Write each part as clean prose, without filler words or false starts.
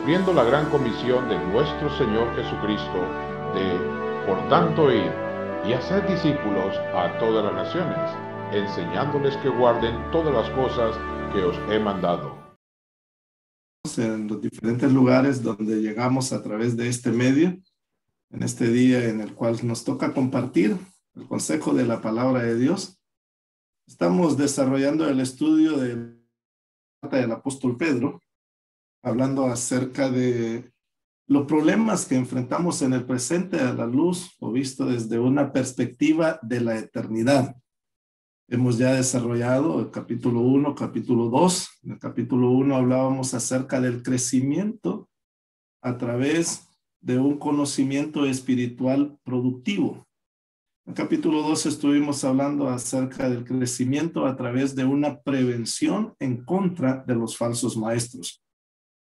cumpliendo la gran comisión de nuestro Señor Jesucristo de, por tanto, ir y hacer discípulos a todas las naciones, enseñándoles que guarden todas las cosas que os he mandado. En los diferentes lugares donde llegamos a través de este medio, en este día en el cual nos toca compartir el consejo de la palabra de Dios, estamos desarrollando el estudio de la carta del apóstol Pedro, hablando acerca de los problemas que enfrentamos en el presente a la luz o visto desde una perspectiva de la eternidad. Hemos ya desarrollado el capítulo 1, capítulo 2. En el capítulo 1 hablábamos acerca del crecimiento a través de un conocimiento espiritual productivo. En el capítulo 2 estuvimos hablando acerca del crecimiento a través de una prevención en contra de los falsos maestros.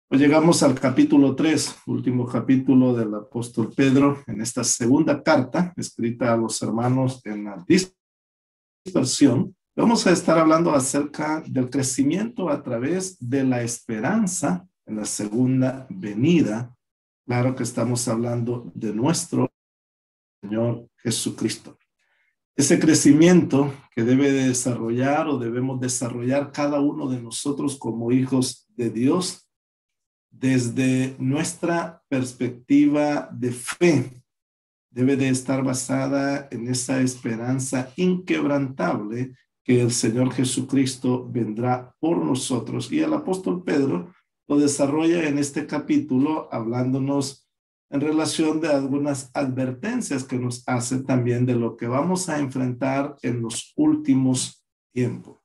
Pues llegamos al capítulo 3, último capítulo del apóstol Pedro, en esta segunda carta escrita a los hermanos en la dispersión. Vamos a estar hablando acerca del crecimiento a través de la esperanza en la segunda venida. Claro que estamos hablando de nuestro Señor Jesucristo. Ese crecimiento que debe de desarrollar o debemos desarrollar cada uno de nosotros como hijos de Dios desde nuestra perspectiva de fe, debe de estar basada en esa esperanza inquebrantable que el Señor Jesucristo vendrá por nosotros. Y el apóstol Pedro lo desarrolla en este capítulo hablándonos en relación de algunas advertencias que nos hace también de lo que vamos a enfrentar en los últimos tiempos.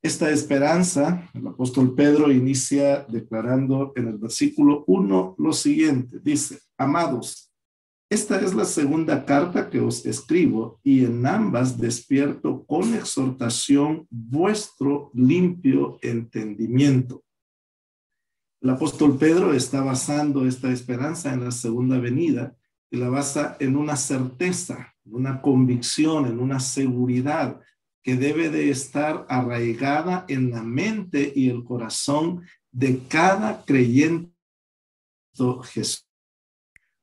Esta esperanza, el apóstol Pedro inicia declarando en el versículo 1 lo siguiente, dice: amados, esta es la segunda carta que os escribo, y en ambas despierto con exhortación vuestro limpio entendimiento. El apóstol Pedro está basando esta esperanza en la segunda venida y la basa en una certeza, en una convicción, en una seguridad que debe de estar arraigada en la mente y el corazón de cada creyente en Jesús.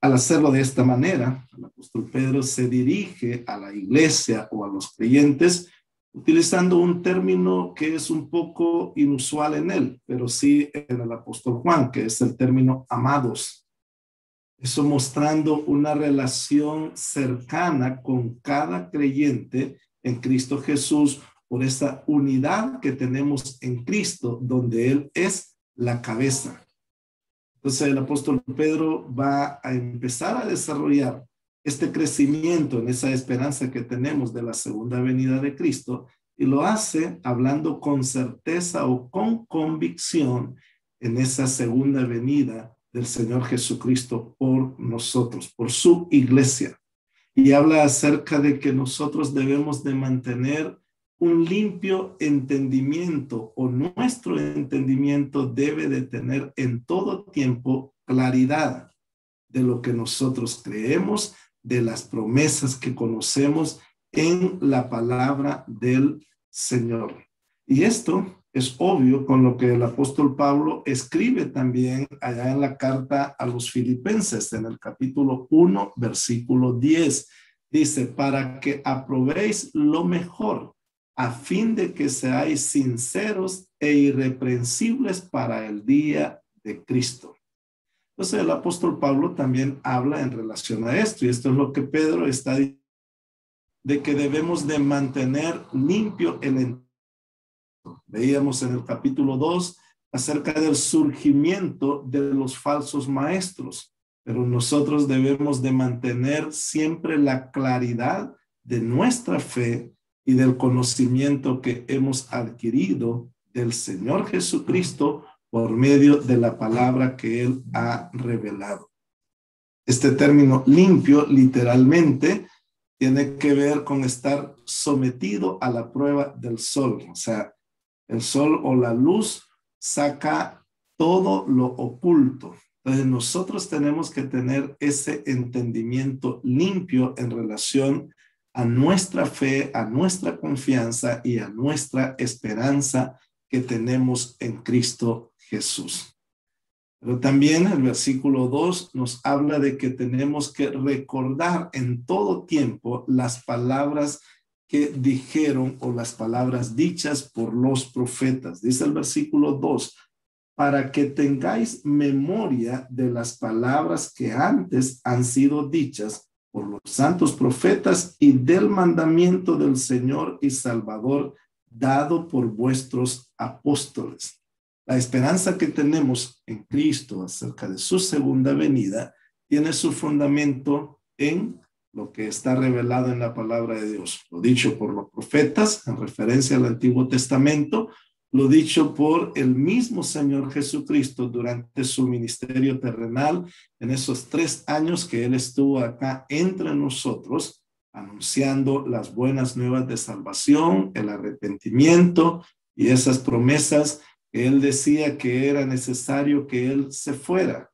Al hacerlo de esta manera, el apóstol Pedro se dirige a la iglesia o a los creyentes utilizando un término que es un poco inusual en él, pero sí en el apóstol Juan, que es el término amados. Eso mostrando una relación cercana con cada creyente en Cristo Jesús por esa unidad que tenemos en Cristo, donde Él es la cabeza. Entonces el apóstol Pedro va a empezar a desarrollar este crecimiento en esa esperanza que tenemos de la segunda venida de Cristo, y lo hace hablando con certeza o con convicción en esa segunda venida del Señor Jesucristo por nosotros, por su iglesia. Y habla acerca de que nosotros debemos de mantener un limpio entendimiento, o nuestro entendimiento debe de tener en todo tiempo claridad de lo que nosotros creemos, de las promesas que conocemos en la palabra del Señor. Y esto es obvio con lo que el apóstol Pablo escribe también allá en la carta a los Filipenses, en el capítulo 1, versículo 10. Dice: para que aprobéis lo mejor, a fin de que seáis sinceros e irreprensibles para el día de Cristo. Entonces el apóstol Pablo también habla en relación a esto, y esto es lo que Pedro está diciendo, de que debemos de mantener limpio el entendimiento. Veíamos en el capítulo 2 acerca del surgimiento de los falsos maestros, pero nosotros debemos de mantener siempre la claridad de nuestra fe y del conocimiento que hemos adquirido del Señor Jesucristo por medio de la palabra que Él ha revelado. Este término limpio literalmente tiene que ver con estar sometido a la prueba del sol. O sea, el sol o la luz saca todo lo oculto. Entonces nosotros tenemos que tener ese entendimiento limpio en relación a nuestra fe, a nuestra confianza y a nuestra esperanza que tenemos en Cristo Jesús. Pero también el versículo 2 nos habla de que tenemos que recordar en todo tiempo las palabras que dijeron o las palabras dichas por los profetas. Dice el versículo 2, para que tengáis memoria de las palabras que antes han sido dichas por los santos profetas y del mandamiento del Señor y Salvador dado por vuestros apóstoles. La esperanza que tenemos en Cristo acerca de su segunda venida tiene su fundamento en lo que está revelado en la palabra de Dios. Lo dicho por los profetas en referencia al Antiguo Testamento, lo dicho por el mismo Señor Jesucristo durante su ministerio terrenal en esos 3 años que Él estuvo acá entre nosotros, anunciando las buenas nuevas de salvación, el arrepentimiento y esas promesas que Él decía que era necesario que Él se fuera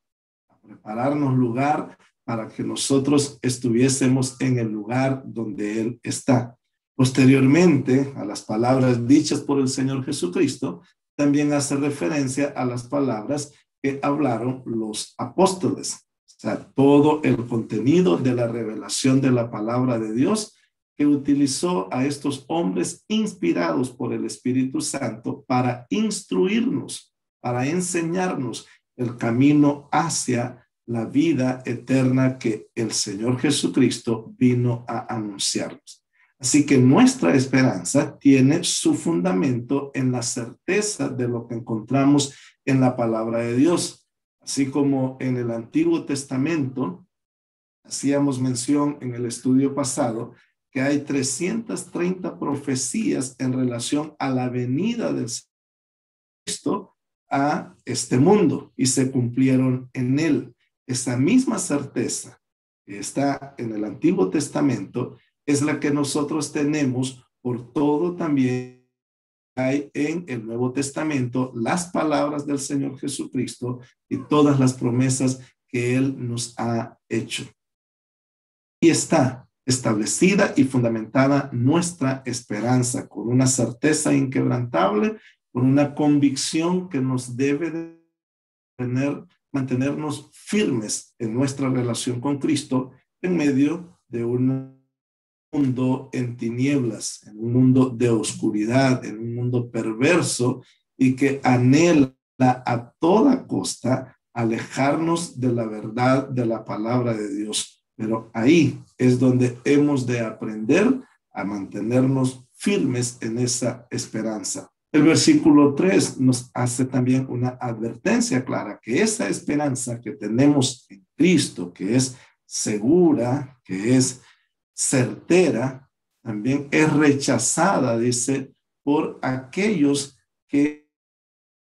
a prepararnos lugar para que nosotros estuviésemos en el lugar donde Él está. Posteriormente, a las palabras dichas por el Señor Jesucristo, también hace referencia a las palabras que hablaron los apóstoles. O sea, todo el contenido de la revelación de la palabra de Dios que utilizó a estos hombres inspirados por el Espíritu Santo para instruirnos, para enseñarnos el camino hacia la vida eterna que el Señor Jesucristo vino a anunciarnos. Así que nuestra esperanza tiene su fundamento en la certeza de lo que encontramos en la palabra de Dios. Así como en el Antiguo Testamento, hacíamos mención en el estudio pasado, que hay 330 profecías en relación a la venida del Cristo a este mundo y se cumplieron en él. Esa misma certeza que está en el Antiguo Testamento es la que nosotros tenemos por todo también hay en el Nuevo Testamento las palabras del Señor Jesucristo y todas las promesas que Él nos ha hecho. Y está establecida y fundamentada nuestra esperanza con una certeza inquebrantable, con una convicción que nos debe de mantenernos firmes en nuestra relación con Cristo en medio de un mundo en tinieblas, en un mundo de oscuridad, en un mundo perverso y que anhela a toda costa alejarnos de la verdad de la palabra de Dios. Pero ahí es donde hemos de aprender a mantenernos firmes en esa esperanza. El versículo 3 nos hace también una advertencia clara que esa esperanza que tenemos en Cristo, que es segura, que es certera, también es rechazada, dice, por aquellos que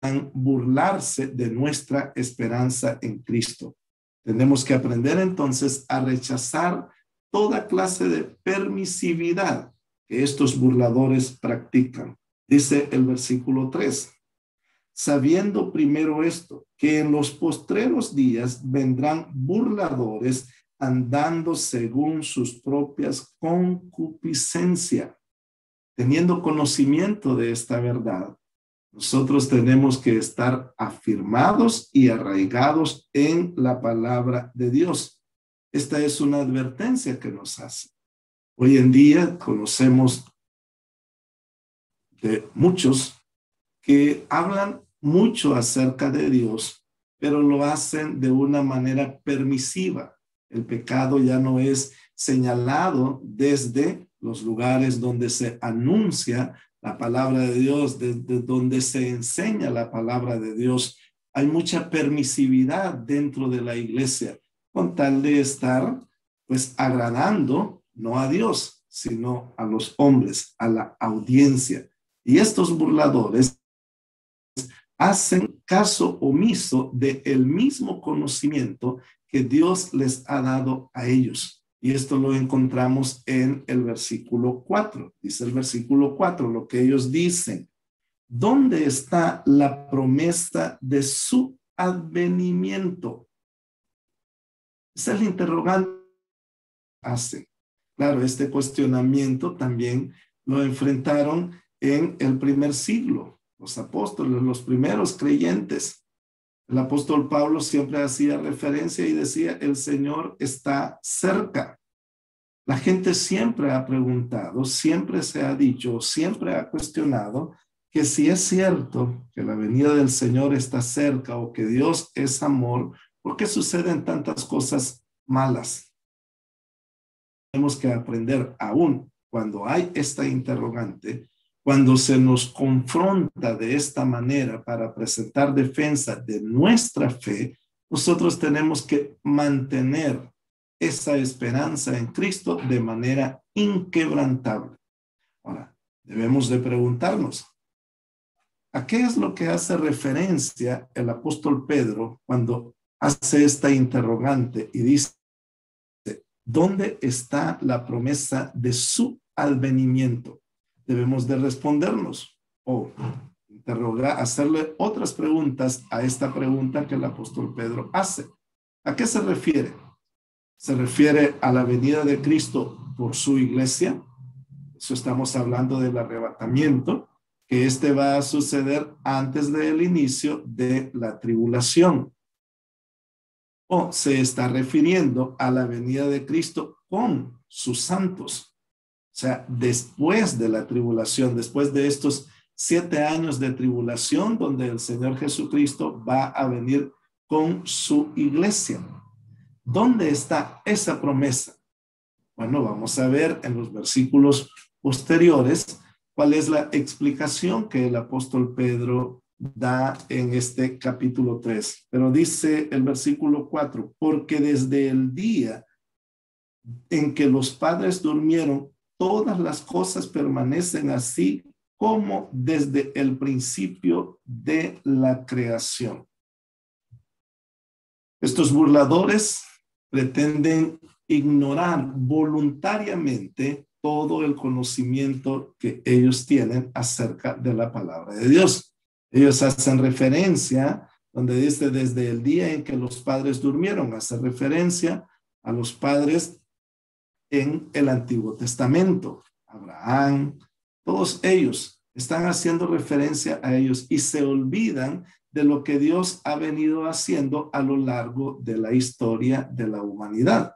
van a burlarse de nuestra esperanza en Cristo. Tenemos que aprender entonces a rechazar toda clase de permisividad que estos burladores practican. Dice el versículo 3, sabiendo primero esto, que en los postreros días vendrán burladores andando según sus propias concupiscencias. Teniendo conocimiento de esta verdad, nosotros tenemos que estar afirmados y arraigados en la palabra de Dios. Esta es una advertencia que nos hace. Hoy en día conocemos de muchos que hablan mucho acerca de Dios, pero lo hacen de una manera permisiva. El pecado ya no es señalado desde los lugares donde se anuncia la palabra de Dios, desde donde se enseña la palabra de Dios. Hay mucha permisividad dentro de la iglesia con tal de estar pues agradando no a Dios, sino a los hombres, a la audiencia. Y estos burladores hacen caso omiso del mismo conocimiento que Dios les ha dado a ellos. Y esto lo encontramos en el versículo 4. Dice el versículo 4, lo que ellos dicen. ¿Dónde está la promesa de su advenimiento? Esa es la interrogante que hacen. Claro, este cuestionamiento también lo enfrentaron en el primer siglo. Los apóstoles, los primeros creyentes. El apóstol Pablo siempre hacía referencia y decía, el Señor está cerca. La gente siempre ha preguntado, siempre se ha dicho, siempre ha cuestionado que si es cierto que la venida del Señor está cerca o que Dios es amor, ¿por qué suceden tantas cosas malas? Tenemos que aprender aún cuando hay esta interrogante, cuando se nos confronta de esta manera para presentar defensa de nuestra fe, nosotros tenemos que mantener esa esperanza en Cristo de manera inquebrantable. Ahora, debemos de preguntarnos, ¿a qué es lo que hace referencia el apóstol Pedro cuando hace esta interrogante y dice, ¿dónde está la promesa de su advenimiento? Debemos de respondernos o hacerle otras preguntas a esta pregunta que el apóstol Pedro hace. ¿A qué se refiere? ¿Se refiere a la venida de Cristo por su iglesia? Eso estamos hablando del arrebatamiento, que este va a suceder antes del inicio de la tribulación. O se está refiriendo a la venida de Cristo con sus santos. O sea, después de la tribulación, después de estos 7 años de tribulación, donde el Señor Jesucristo va a venir con su iglesia. ¿Dónde está esa promesa? Bueno, vamos a ver en los versículos posteriores cuál es la explicación que el apóstol Pedro da en este capítulo 3. Pero dice el versículo 4, porque desde el día en que los padres durmieron, todas las cosas permanecen así como desde el principio de la creación. Estos burladores pretenden ignorar voluntariamente todo el conocimiento que ellos tienen acerca de la palabra de Dios. Ellos hacen referencia, donde dice desde el día en que los padres durmieron, hace referencia a los padres en el Antiguo Testamento. Abraham, todos ellos están haciendo referencia a ellos y se olvidan de lo que Dios ha venido haciendo a lo largo de la historia de la humanidad.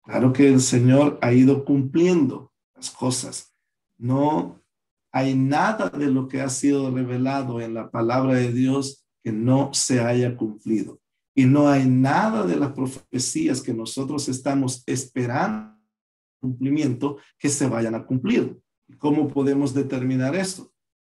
Claro que el Señor ha ido cumpliendo las cosas. No hay nada de lo que ha sido revelado en la palabra de Dios que no se haya cumplido. Y no hay nada de las profecías que nosotros estamos esperando cumplimiento que se vayan a cumplir. ¿Cómo podemos determinar esto?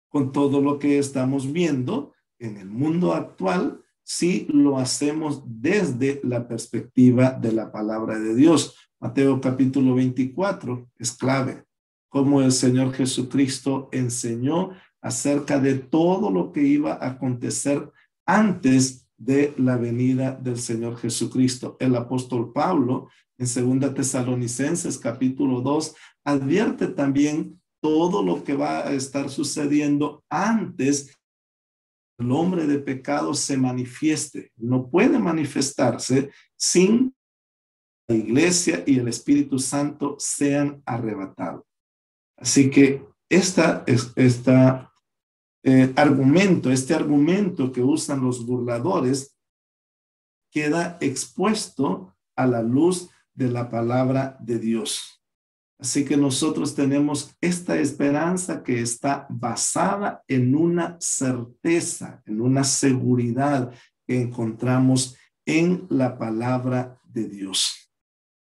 Con todo lo que estamos viendo en el mundo actual, si lo hacemos desde la perspectiva de la palabra de Dios. Mateo capítulo 24 es clave. Cómo el Señor Jesucristo enseñó acerca de todo lo que iba a acontecer antes de la venida del Señor Jesucristo. El apóstol Pablo en 2 Tesalonicenses capítulo 2 advierte también todo lo que va a estar sucediendo antes que el hombre de pecado se manifieste. No puede manifestarse sin que la iglesia y el Espíritu Santo sean arrebatados. Así que este argumento que usan los burladores queda expuesto a la luz de la palabra de Dios. Así que nosotros tenemos esta esperanza que está basada en una certeza, en una seguridad que encontramos en la palabra de Dios.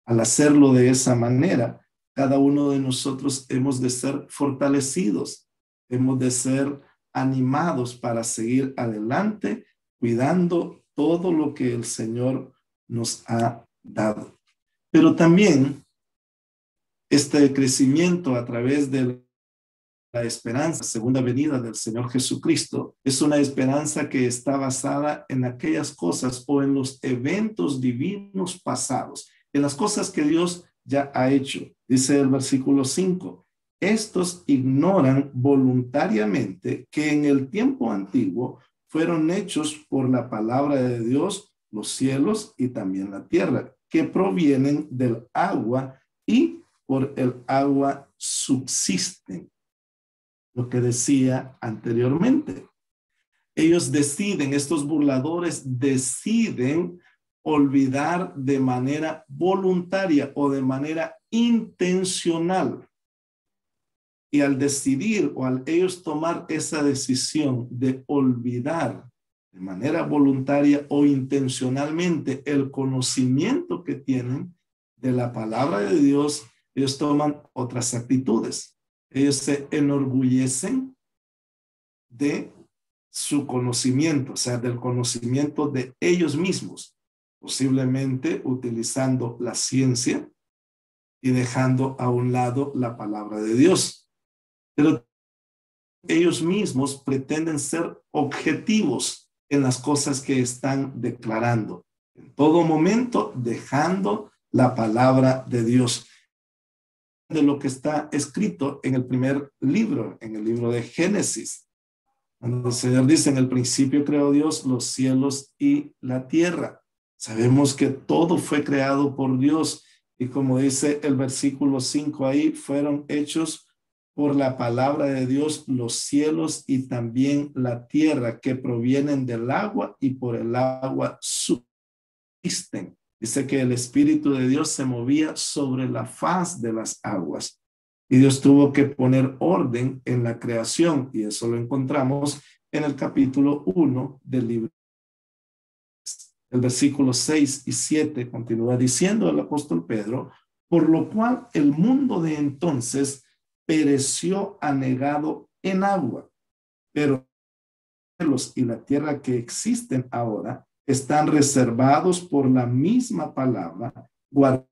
Al hacerlo de esa manera, cada uno de nosotros hemos de ser fortalecidos, hemos de ser animados para seguir adelante, cuidando todo lo que el Señor nos ha dado. Pero también este crecimiento a través de la esperanza, segunda venida del Señor Jesucristo, es una esperanza que está basada en aquellas cosas o en los eventos divinos pasados, en las cosas que Dios ya ha hecho. Dice el versículo 5, estos ignoran voluntariamente que en el tiempo antiguo fueron hechos por la palabra de Dios los cielos y también la tierra, que provienen del agua y por el agua subsisten. Lo que decía anteriormente. Ellos deciden, estos burladores deciden olvidar de manera voluntaria o de manera intencional. Y al decidir o al ellos tomar esa decisión de olvidar de manera voluntaria o intencionalmente el conocimiento que tienen de la palabra de Dios, ellos toman otras actitudes. Ellos se enorgullecen de su conocimiento, o sea, del conocimiento de ellos mismos, posiblemente utilizando la ciencia y dejando a un lado la palabra de Dios. Pero ellos mismos pretenden ser objetivos en las cosas que están declarando, en todo momento dejando la palabra de Dios. De lo que está escrito en el primer libro, en el libro de Génesis, cuando el Señor dice: en el principio creó Dios los cielos y la tierra. Sabemos que todo fue creado por Dios, y como dice el versículo 5 ahí, fueron hechos por la palabra de Dios los cielos y también la tierra, que provienen del agua y por el agua subsisten. Dice que el Espíritu de Dios se movía sobre la faz de las aguas. Y Dios tuvo que poner orden en la creación, y eso lo encontramos en el capítulo 1 del libro. El versículo 6 y 7 continúa diciendo el apóstol Pedro: por lo cual el mundo de entonces pereció anegado en agua, pero los cielos y la tierra que existen ahora están reservados por la misma palabra, guardados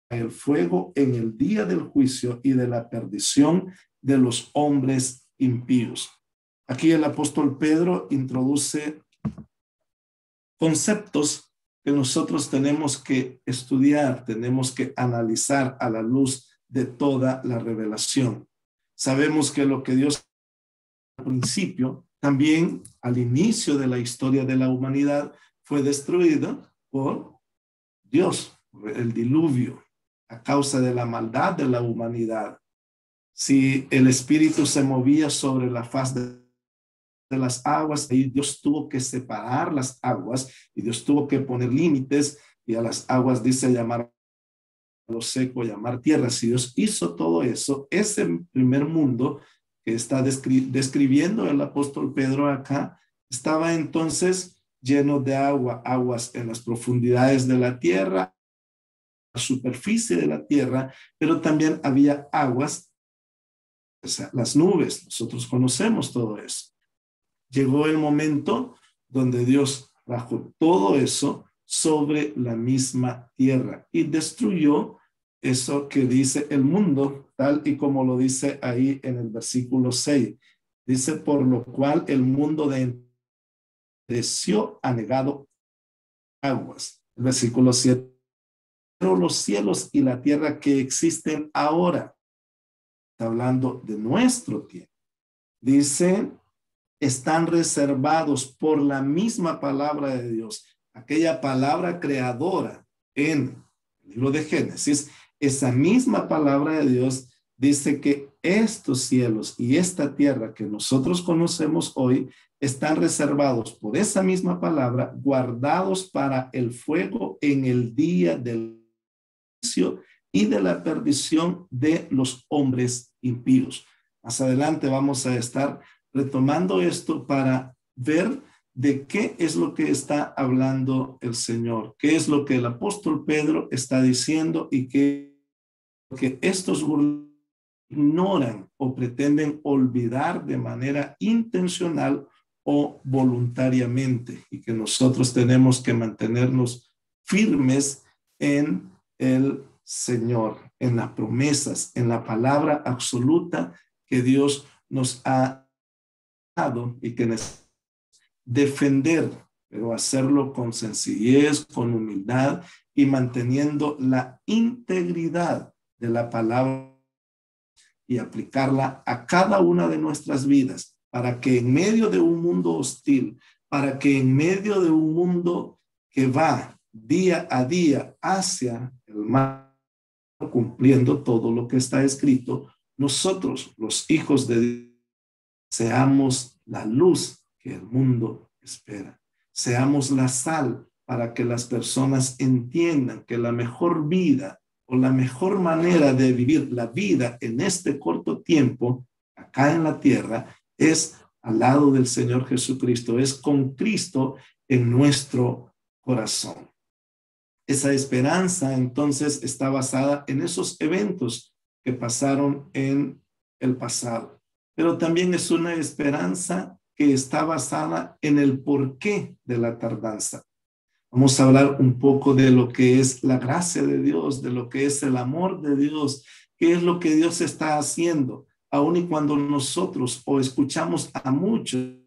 el fuego en el día del juicio y de la perdición de los hombres impíos. Aquí el apóstol Pedro introduce conceptos que nosotros tenemos que estudiar, tenemos que analizar a la luz de toda la revelación. Sabemos que lo que Dios al principio, también al inicio de la historia de la humanidad, fue destruido por Dios, por el diluvio, a causa de la maldad de la humanidad. Si el Espíritu se movía sobre la faz de las aguas, y Dios tuvo que separar las aguas, y Dios tuvo que poner límites, y a las aguas dice llamar lo seco, llamar tierra. Si Dios hizo todo eso, ese primer mundo que está describiendo el apóstol Pedro acá, estaba entonces lleno de agua, aguas en las profundidades de la tierra, la superficie de la tierra, pero también había aguas, o sea, las nubes. Nosotros conocemos todo eso. Llegó el momento donde Dios trajo todo eso sobre la misma tierra y destruyó eso que dice el mundo, tal y como lo dice ahí en el versículo 6. Dice: por lo cual el mundo pereció anegado aguas. El versículo 7. Pero los cielos y la tierra que existen ahora, está hablando de nuestro tiempo, dice, están reservados por la misma palabra de Dios, aquella palabra creadora en el libro de Génesis. Esa misma palabra de Dios dice que estos cielos y esta tierra que nosotros conocemos hoy están reservados por esa misma palabra, guardados para el fuego en el día del juicio y de la perdición de los hombres impíos. Más adelante vamos a estar retomando esto para ver de qué es lo que está hablando el Señor, qué es lo que el apóstol Pedro está diciendo, y que estos ignoran o pretenden olvidar de manera intencional o voluntariamente, y que nosotros tenemos que mantenernos firmes en el Señor, en las promesas, en la palabra absoluta que Dios nos ha dado, y que necesitamos defender, pero hacerlo con sencillez, con humildad y manteniendo la integridad de la palabra y aplicarla a cada una de nuestras vidas, para que en medio de un mundo hostil, para que en medio de un mundo que va día a día hacia el mal, cumpliendo todo lo que está escrito, nosotros, los hijos de Dios, seamos la luz que el mundo espera. Seamos la sal para que las personas entiendan que la mejor vida o la mejor manera de vivir la vida en este corto tiempo, acá en la tierra, es al lado del Señor Jesucristo, es con Cristo en nuestro corazón. Esa esperanza entonces está basada en esos eventos que pasaron en el pasado, pero también es una esperanza que está basada en el porqué de la tardanza. Vamos a hablar un poco de lo que es la gracia de Dios, de lo que es el amor de Dios, qué es lo que Dios está haciendo, aun y cuando nosotros o escuchamos a muchos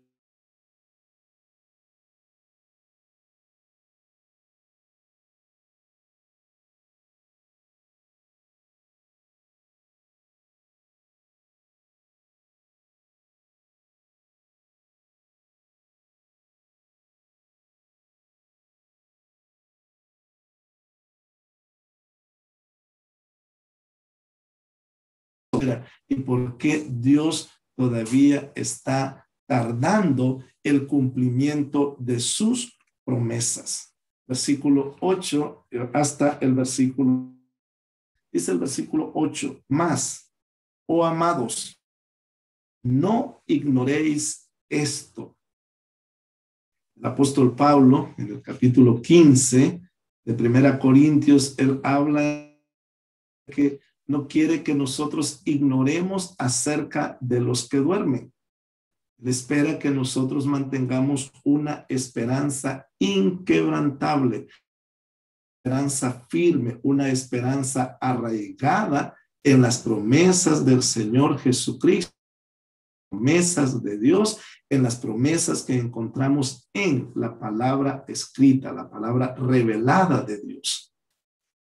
y por qué Dios todavía está tardando el cumplimiento de sus promesas. Versículo 8 hasta el versículo, dice el versículo 8, más, oh amados, no ignoréis esto. El apóstol Pablo, en el capítulo 15 de 1 Corintios, él habla de que no quiere que nosotros ignoremos acerca de los que duermen. Él espera que nosotros mantengamos una esperanza inquebrantable, esperanza firme, una esperanza arraigada en las promesas del Señor Jesucristo, promesas de Dios, en las promesas que encontramos en la palabra escrita, la palabra revelada de Dios.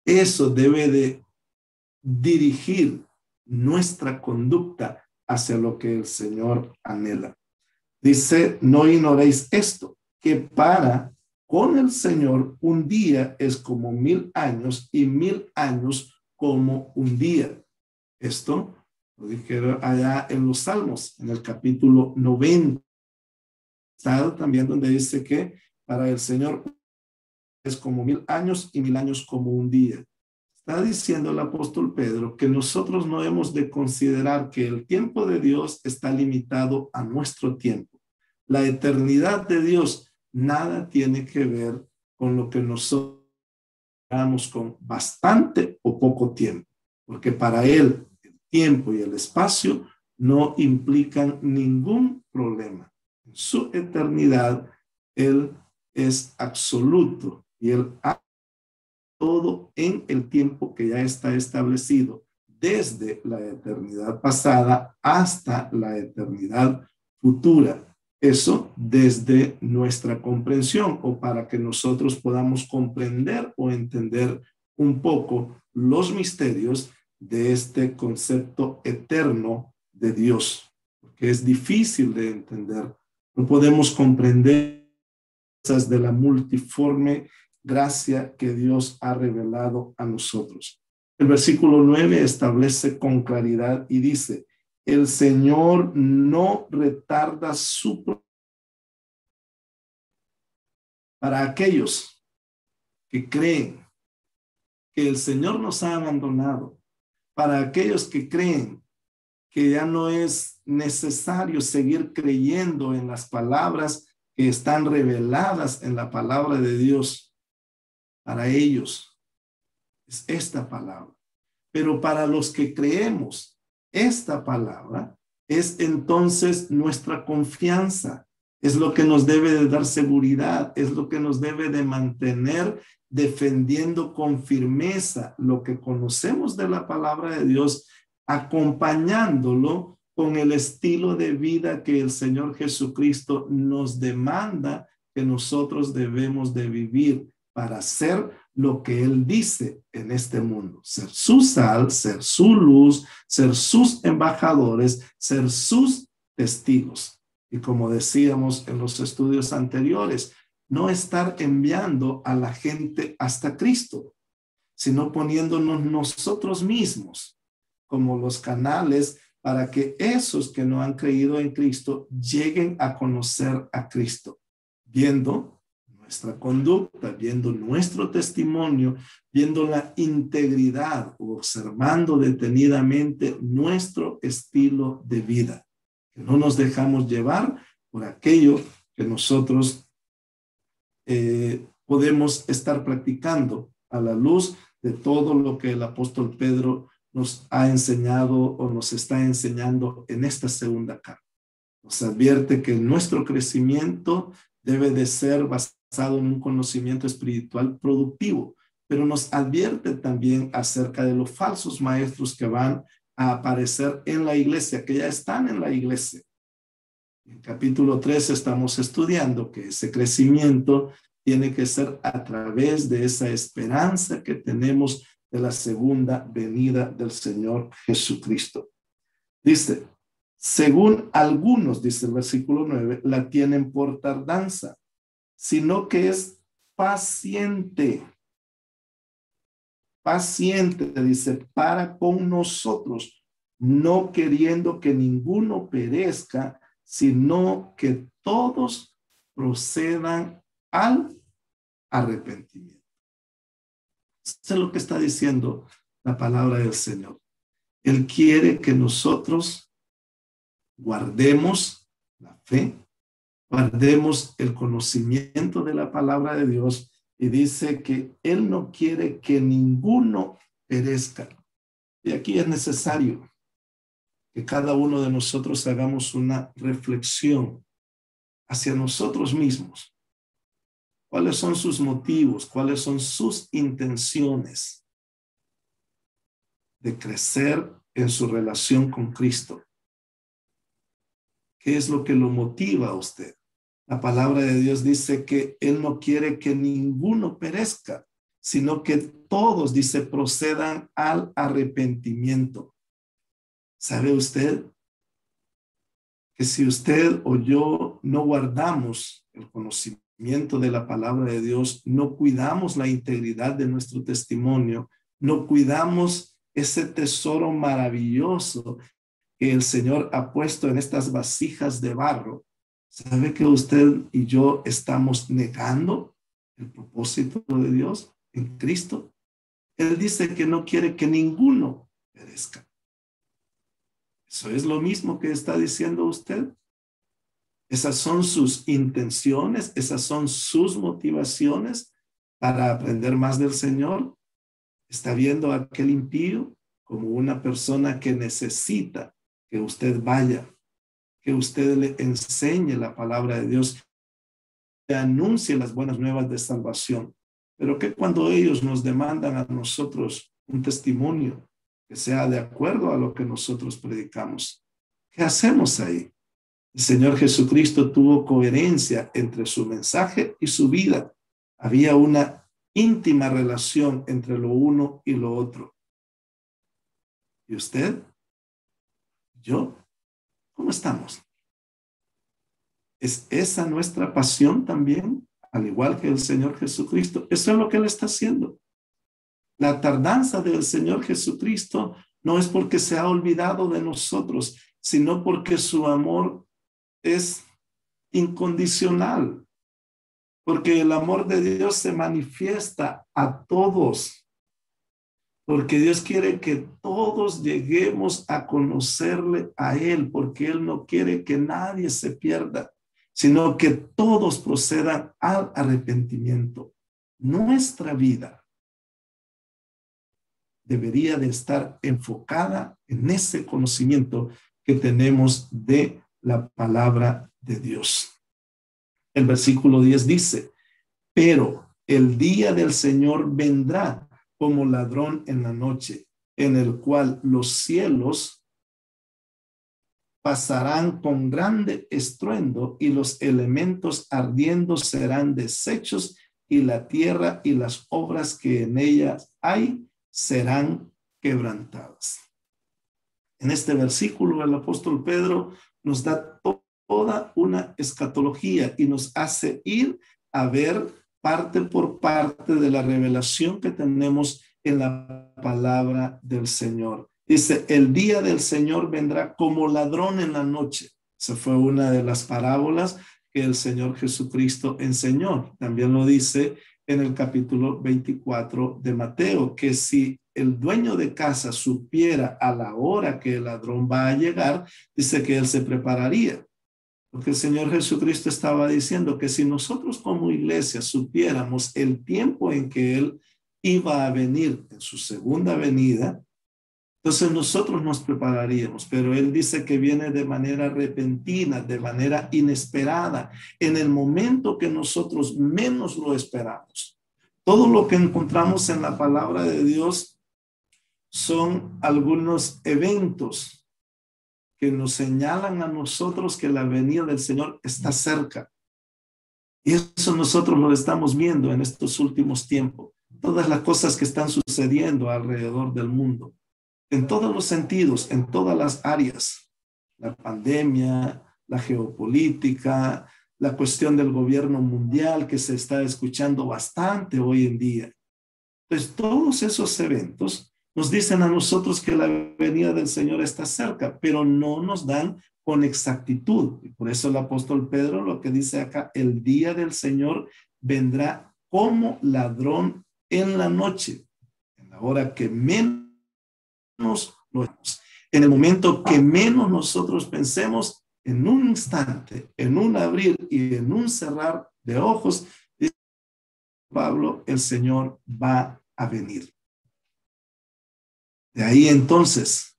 Eso debe de dirigir nuestra conducta hacia lo que el Señor anhela. Dice, no ignoréis esto, que para con el Señor un día es como 1000 años y 1000 años como un día. Esto lo dijeron allá en los Salmos, en el capítulo 90. Está también donde dice que para el Señor es como 1000 años y 1000 años como un día. Está diciendo el apóstol Pedro que nosotros no hemos de considerar que el tiempo de Dios está limitado a nuestro tiempo. La eternidad de Dios nada tiene que ver con lo que nosotros hagamos con bastante o poco tiempo, porque para Él el tiempo y el espacio no implican ningún problema. En su eternidad, Él es absoluto y Él hace todo en el tiempo que ya está establecido, desde la eternidad pasada hasta la eternidad futura. Eso desde nuestra comprensión o para que nosotros podamos comprender o entender un poco los misterios de este concepto eterno de Dios, porque es difícil de entender. No podemos comprender cosas de la multiforme gracia que Dios ha revelado a nosotros. El versículo 9 establece con claridad y dice, el Señor no retarda su promesa. Para aquellos que creen que el Señor nos ha abandonado, para aquellos que creen que ya no es necesario seguir creyendo en las palabras que están reveladas en la palabra de Dios, para ellos es esta palabra. Pero para los que creemos esta palabra, es entonces nuestra confianza, es lo que nos debe de dar seguridad, es lo que nos debe de mantener defendiendo con firmeza lo que conocemos de la palabra de Dios, acompañándolo con el estilo de vida que el Señor Jesucristo nos demanda que nosotros debemos de vivir para hacer lo que Él dice en este mundo, ser su sal, ser su luz, ser sus embajadores, ser sus testigos. Y como decíamos en los estudios anteriores, no estar enviando a la gente hasta Cristo, sino poniéndonos nosotros mismos como los canales para que esos que no han creído en Cristo lleguen a conocer a Cristo, viendo nuestra conducta, viendo nuestro testimonio, viendo la integridad, observando detenidamente nuestro estilo de vida, que no nos dejamos llevar por aquello que nosotros podemos estar practicando a la luz de todo lo que el apóstol Pedro nos ha enseñado o nos está enseñando en esta segunda carta. Nos advierte que nuestro crecimiento debe de ser basado en un conocimiento espiritual productivo, pero nos advierte también acerca de los falsos maestros que van a aparecer en la iglesia, que ya están en la iglesia. En capítulo 3 estamos estudiando que ese crecimiento tiene que ser a través de esa esperanza que tenemos de la segunda venida del Señor Jesucristo. Dice, según algunos, dice el versículo 9, la tienen por tardanza, sino que es paciente. Paciente, dice, para con nosotros, no queriendo que ninguno perezca, sino que todos procedan al arrepentimiento. Eso es lo que está diciendo la palabra del Señor. Él quiere que nosotros guardemos la fe, guardemos el conocimiento de la palabra de Dios, y dice que Él no quiere que ninguno perezca. Y aquí es necesario que cada uno de nosotros hagamos una reflexión hacia nosotros mismos. ¿Cuáles son sus motivos? ¿Cuáles son sus intenciones de crecer en su relación con Cristo? ¿Qué es lo que lo motiva a usted? La palabra de Dios dice que Él no quiere que ninguno perezca, sino que todos, dice, procedan al arrepentimiento. ¿Sabe usted que si usted o yo no guardamos el conocimiento de la palabra de Dios, no cuidamos la integridad de nuestro testimonio, no cuidamos ese tesoro maravilloso que el Señor ha puesto en estas vasijas de barro, ¿sabe que usted y yo estamos negando el propósito de Dios en Cristo? Él dice que no quiere que ninguno perezca. ¿Eso es lo mismo que está diciendo usted? Esas son sus intenciones, esas son sus motivaciones para aprender más del Señor. ¿Está viendo a aquel impío como una persona que necesita que usted vaya, que usted le enseñe la palabra de Dios, que anuncie las buenas nuevas de salvación? Pero que cuando ellos nos demandan a nosotros un testimonio que sea de acuerdo a lo que nosotros predicamos, ¿qué hacemos ahí? El Señor Jesucristo tuvo coherencia entre su mensaje y su vida. Había una íntima relación entre lo uno y lo otro. ¿Y usted? ¿Yo? ¿Cómo estamos? ¿Es esa nuestra pasión también? Al igual que el Señor Jesucristo. Eso es lo que Él está haciendo. La tardanza del Señor Jesucristo no es porque se ha olvidado de nosotros, sino porque su amor es incondicional. Porque el amor de Dios se manifiesta a todos. Porque Dios quiere que todos lleguemos a conocerle a Él, porque Él no quiere que nadie se pierda, sino que todos procedan al arrepentimiento. Nuestra vida debería de estar enfocada en ese conocimiento que tenemos de la palabra de Dios. El versículo 10 dice, pero el día del Señor vendrá como ladrón en la noche, en el cual los cielos pasarán con grande estruendo y los elementos ardiendo serán deshechos y la tierra y las obras que en ellas hay serán quebrantadas. En este versículo el apóstol Pedro nos da toda una escatología y nos hace ir a ver parte por parte de la revelación que tenemos en la palabra del Señor. Dice, el día del Señor vendrá como ladrón en la noche. Esa fue una de las parábolas que el Señor Jesucristo enseñó. También lo dice en el capítulo 24 de Mateo, que si el dueño de casa supiera a la hora que el ladrón va a llegar, dice que él se prepararía. Porque el Señor Jesucristo estaba diciendo que si nosotros como iglesia supiéramos el tiempo en que Él iba a venir en su segunda venida, entonces nosotros nos prepararíamos. Pero Él dice que viene de manera repentina, de manera inesperada, en el momento que nosotros menos lo esperamos. Todo lo que encontramos en la palabra de Dios son algunos eventos que nos señalan a nosotros que la venida del Señor está cerca. Y eso nosotros lo estamos viendo en estos últimos tiempos. Todas las cosas que están sucediendo alrededor del mundo, en todos los sentidos, en todas las áreas. La pandemia, la geopolítica, la cuestión del gobierno mundial que se está escuchando bastante hoy en día. Entonces, todos esos eventos nos dicen a nosotros que la venida del Señor está cerca, pero no nos dan con exactitud. Y por eso el apóstol Pedro lo que dice acá, el día del Señor vendrá como ladrón en la noche, en la hora que menos lo vemos, en el momento que menos nosotros pensemos, en un instante, en un abrir y en un cerrar de ojos, dice Pablo, el Señor va a venir. De ahí entonces,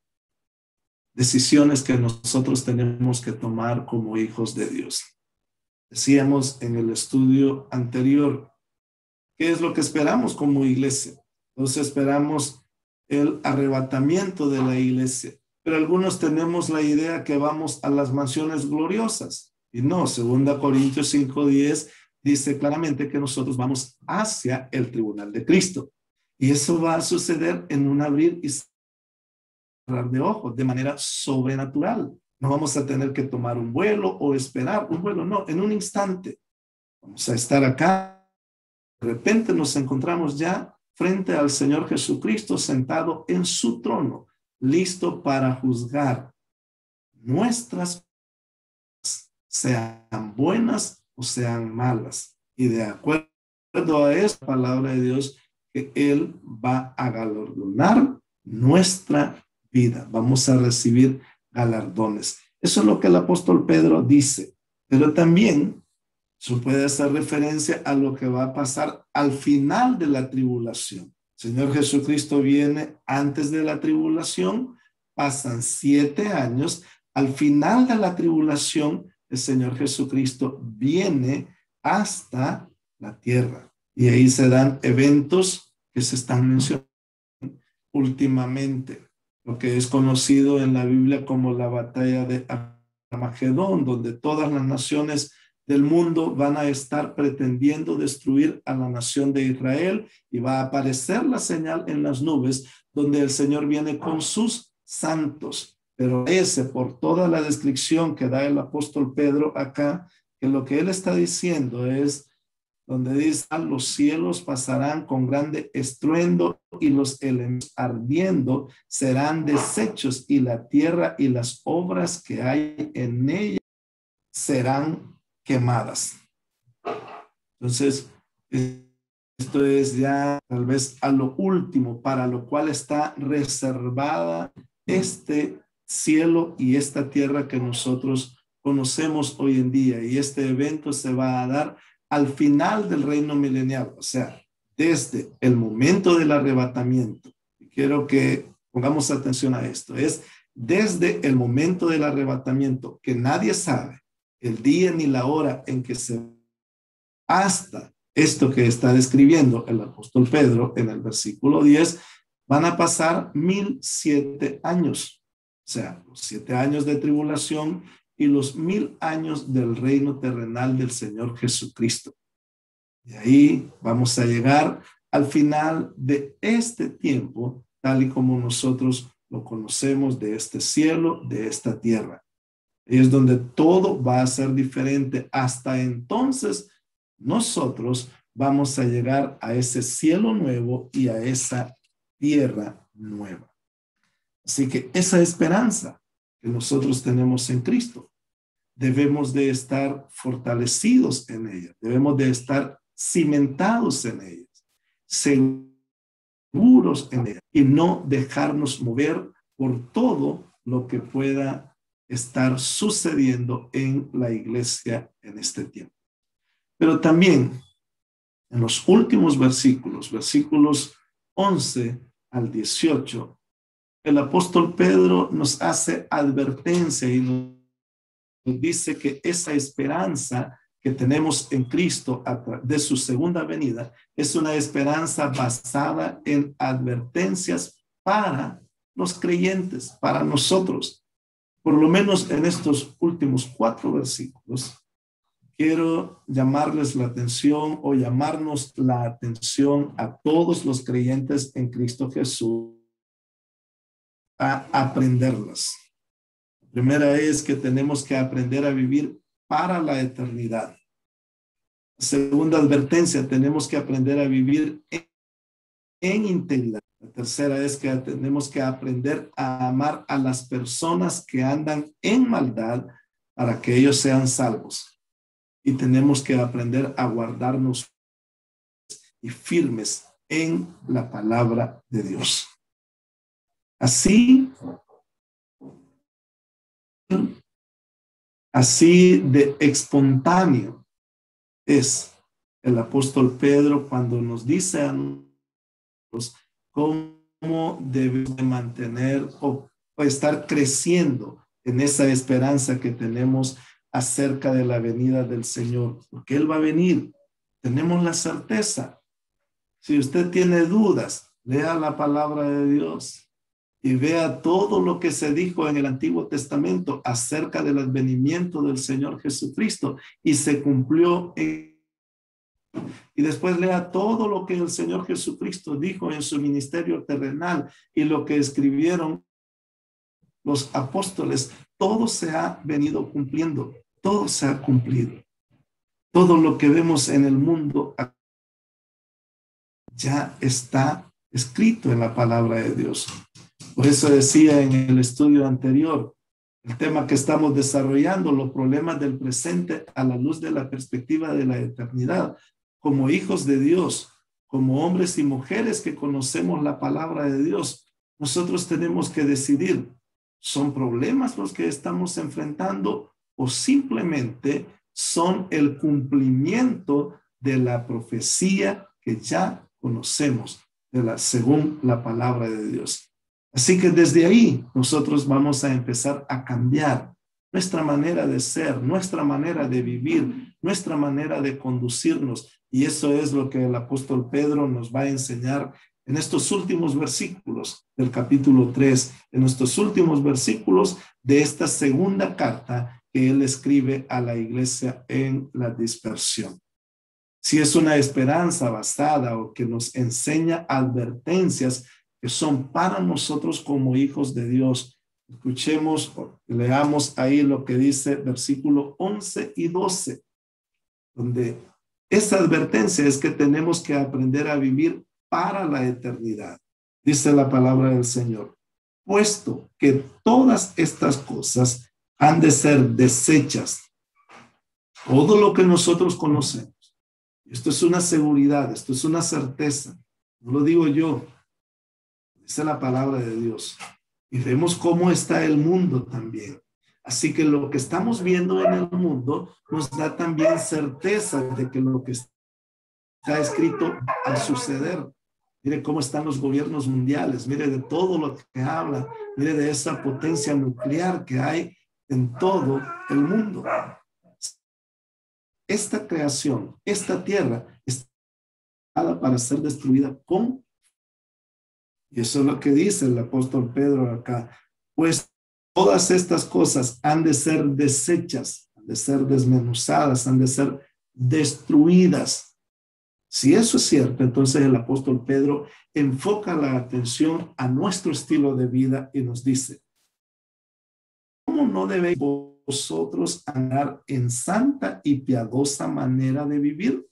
decisiones que nosotros tenemos que tomar como hijos de Dios. Decíamos en el estudio anterior, ¿qué es lo que esperamos como iglesia? Entonces esperamos el arrebatamiento de la iglesia, pero algunos tenemos la idea que vamos a las mansiones gloriosas. Y no, 2 Corintios 5:10 dice claramente que nosotros vamos hacia el tribunal de Cristo. Y eso va a suceder en un abrir y cerrar de ojos, de manera sobrenatural. No vamos a tener que tomar un vuelo o esperar un vuelo, no, en un instante. Vamos a estar acá. De repente nos encontramos ya frente al Señor Jesucristo sentado en su trono, listo para juzgar nuestras, sean buenas o sean malas. Y de acuerdo a esta palabra de Dios, que Él va a galardonar nuestra vida. Vamos a recibir galardones. Eso es lo que el apóstol Pedro dice. Pero también eso puede hacer referencia a lo que va a pasar al final de la tribulación. El Señor Jesucristo viene antes de la tribulación, pasan 7 años. Al final de la tribulación, el Señor Jesucristo viene hasta la tierra. Y ahí se dan eventos que se están mencionando últimamente, lo que es conocido en la Biblia como la batalla de Armagedón, donde todas las naciones del mundo van a estar pretendiendo destruir a la nación de Israel y va a aparecer la señal en las nubes donde el Señor viene con sus santos. Pero por toda la descripción que da el apóstol Pedro acá, que lo que él está diciendo es donde dice, los cielos pasarán con grande estruendo y los elementos ardiendo serán deshechos y la tierra y las obras que hay en ella serán quemadas. Entonces, esto es ya tal vez a lo último, para lo cual está reservada este cielo y esta tierra que nosotros conocemos hoy en día. Y este evento se va a dar al final del reino milenial, o sea, desde el momento del arrebatamiento. Y quiero que pongamos atención a esto. Es desde el momento del arrebatamiento, que nadie sabe el día ni la hora en que se, hasta esto que está describiendo el apóstol Pedro en el versículo 10, van a pasar 1007 años. O sea, los 7 años de tribulación y los 1000 años del reino terrenal del Señor Jesucristo. Y ahí vamos a llegar al final de este tiempo, tal y como nosotros lo conocemos, de este cielo, de esta tierra. Y es donde todo va a ser diferente. Hasta entonces, nosotros vamos a llegar a ese cielo nuevo y a esa tierra nueva. Así que esa esperanza que nosotros tenemos en Cristo, debemos de estar fortalecidos en ella, debemos de estar cimentados en ella, seguros en ella y no dejarnos mover por todo lo que pueda estar sucediendo en la iglesia en este tiempo. Pero también en los últimos versículos, versículos 11 al 18, el apóstol Pedro nos hace advertencia y nos dice que esa esperanza que tenemos en Cristo de su segunda venida es una esperanza basada en advertencias para los creyentes, para nosotros. Por lo menos en estos últimos 4 versículos, quiero llamarles la atención o llamarnos la atención a todos los creyentes en Cristo Jesús a aprenderlas. La primera es que tenemos que aprender a vivir para la eternidad. La segunda advertencia, tenemos que aprender a vivir en integridad. La tercera es que tenemos que aprender a amar a las personas que andan en maldad para que ellos sean salvos. Y tenemos que aprender a guardarnos y firmes en la palabra de Dios. Así de espontáneo es el apóstol Pedro cuando nos dice a nosotros cómo debemos de mantener o estar creciendo en esa esperanza que tenemos acerca de la venida del Señor, porque Él va a venir. Tenemos la certeza. Si usted tiene dudas, lea la palabra de Dios y vea todo lo que se dijo en el Antiguo Testamento acerca del advenimiento del Señor Jesucristo y se cumplió y después lea todo lo que el Señor Jesucristo dijo en su ministerio terrenal y lo que escribieron los apóstoles. Todo se ha venido cumpliendo, todo se ha cumplido. Todo lo que vemos en el mundo ya está escrito en la palabra de Dios. Por eso decía en el estudio anterior, el tema que estamos desarrollando, los problemas del presente a la luz de la perspectiva de la eternidad. Como hijos de Dios, como hombres y mujeres que conocemos la palabra de Dios, nosotros tenemos que decidir, ¿son problemas los que estamos enfrentando o simplemente son el cumplimiento de la profecía que ya conocemos según la palabra de Dios? Así que desde ahí nosotros vamos a empezar a cambiar nuestra manera de ser, nuestra manera de vivir, nuestra manera de conducirnos. Y eso es lo que el apóstol Pedro nos va a enseñar en estos últimos versículos del capítulo 3, en estos últimos versículos de esta segunda carta que él escribe a la iglesia en la dispersión. Si es una esperanza basada o que nos enseña advertencias que son para nosotros como hijos de Dios, escuchemos, leamos ahí lo que dice versículo 11 y 12, donde esa advertencia es que tenemos que aprender a vivir para la eternidad. Dice la palabra del Señor, puesto que todas estas cosas han de ser desechas. Todo lo que nosotros conocemos. Esto es una seguridad, esto es una certeza. No lo digo yo. Dice la palabra de Dios. Y vemos cómo está el mundo también. Así que lo que estamos viendo en el mundo nos da también certeza de que lo que está escrito a suceder. Mire cómo están los gobiernos mundiales. Mire de todo lo que habla. Mire de esa potencia nuclear que hay en todo el mundo. Esta creación, esta tierra, está para ser destruida con. Y eso es lo que dice el apóstol Pedro acá. Pues todas estas cosas han de ser deshechas, han de ser desmenuzadas, han de ser destruidas. Si eso es cierto, entonces el apóstol Pedro enfoca la atención a nuestro estilo de vida y nos dice, ¿cómo no debéis vosotros andar en santa y piadosa manera de vivir?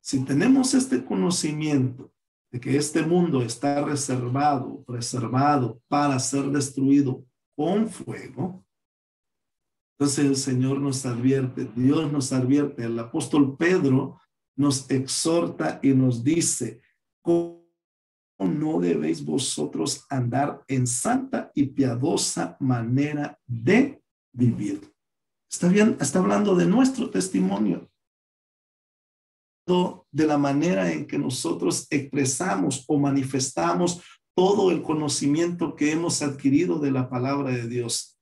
Si tenemos este conocimiento de que este mundo está preservado para ser destruido con fuego, entonces el Señor nos advierte, Dios nos advierte, el apóstol Pedro nos exhorta y nos dice, ¿cómo no debéis vosotros andar en santa y piadosa manera de vivir? Está bien, está hablando de nuestro testimonio, de la manera en que nosotros expresamos o manifestamos todo el conocimiento que hemos adquirido de la palabra de Dios.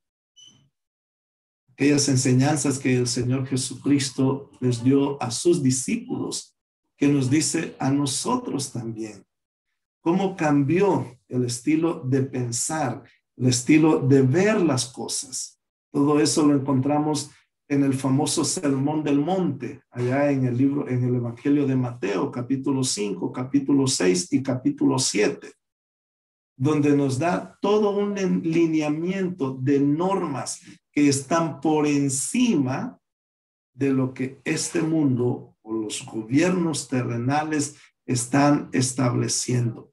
Aquellas enseñanzas que el Señor Jesucristo les dio a sus discípulos, que nos dice a nosotros también. Cómo cambió el estilo de pensar, el estilo de ver las cosas. Todo eso lo encontramos en el famoso Sermón del Monte, allá en el libro, en el Evangelio de Mateo, capítulo 5, capítulo 6 y capítulo 7, donde nos da todo un lineamiento de normas que están por encima de lo que este mundo o los gobiernos terrenales están estableciendo.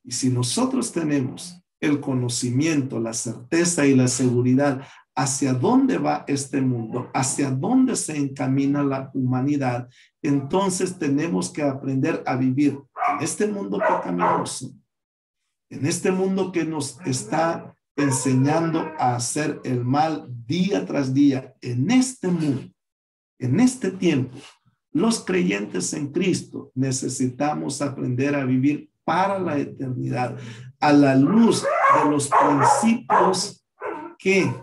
Y si nosotros tenemos el conocimiento, la certeza y la seguridad hacia dónde va este mundo, hacia dónde se encamina la humanidad, entonces tenemos que aprender a vivir en este mundo pecaminoso, en este mundo que nos está enseñando a hacer el mal día tras día. En este mundo, en este tiempo, los creyentes en Cristo necesitamos aprender a vivir para la eternidad, a la luz de los principios que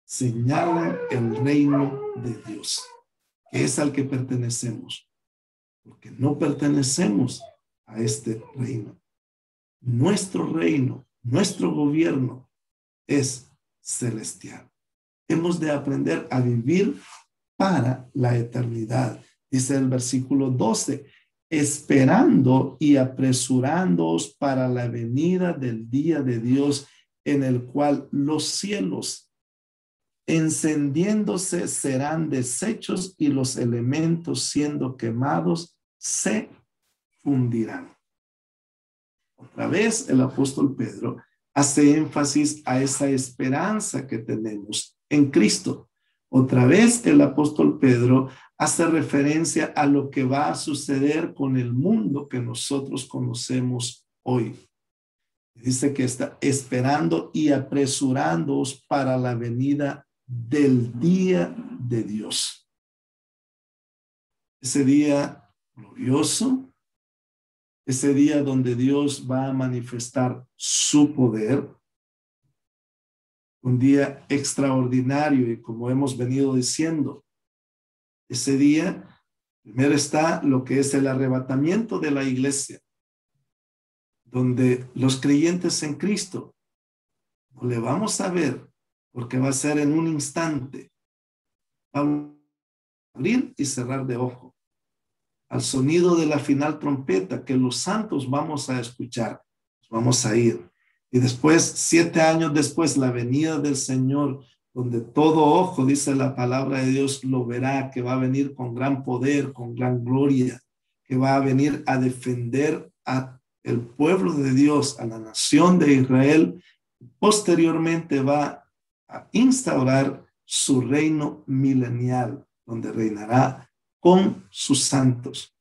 señalan el reino de Dios, que es al que pertenecemos, porque no pertenecemos a este reino. Nuestro reino, nuestro gobierno es celestial. Hemos de aprender a vivir para la eternidad. Dice el versículo 12, esperando y apresurándoos para la venida del día de Dios, en el cual los cielos encendiéndose serán deshechos y los elementos siendo quemados se fundirán. Otra vez el apóstol Pedro hace énfasis a esa esperanza que tenemos en Cristo. Otra vez el apóstol Pedro hace referencia a lo que va a suceder con el mundo que nosotros conocemos hoy. Dice que está esperando y apresurándoos para la venida del día de Dios. Ese día glorioso, ese día donde Dios va a manifestar su poder, un día extraordinario, y como hemos venido diciendo, ese día primero está lo que es el arrebatamiento de la iglesia, donde los creyentes en Cristo no le vamos a ver, porque va a ser en un instante. Vamos a abrir y cerrar de ojo al sonido de la final trompeta que los santos vamos a escuchar. Vamos a ir. Y después, 7 años después, la venida del Señor, donde todo ojo, dice la palabra de Dios, lo verá, que va a venir con gran poder, con gran gloria, que va a venir a defender a el pueblo de Dios, a la nación de Israel. Posteriormente va a instaurar su reino milenial, donde reinará con sus santos.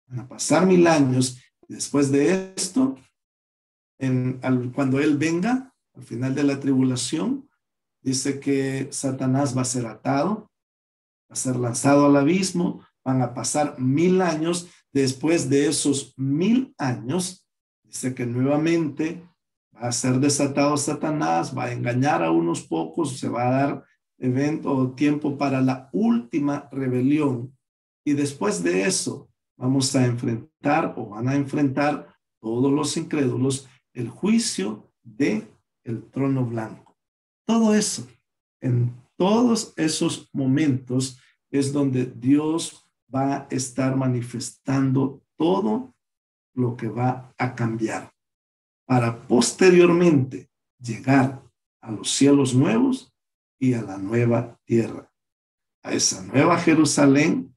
Van a pasar 1000 años. Y después de esto, cuando Él venga, al final de la tribulación, dice que Satanás va a ser atado, va a ser lanzado al abismo. Van a pasar 1000 años. Después de esos 1000 años, dice que nuevamente va a ser desatado Satanás, va a engañar a unos pocos, se va a dar evento o tiempo para la última rebelión. Y después de eso, vamos a enfrentar o van a enfrentar todos los incrédulos el juicio de el trono blanco. Todo eso, en todos esos momentos es donde Dios va a estar manifestando todo lo que va a cambiar para posteriormente llegar a los cielos nuevos y a la nueva tierra, a esa nueva Jerusalén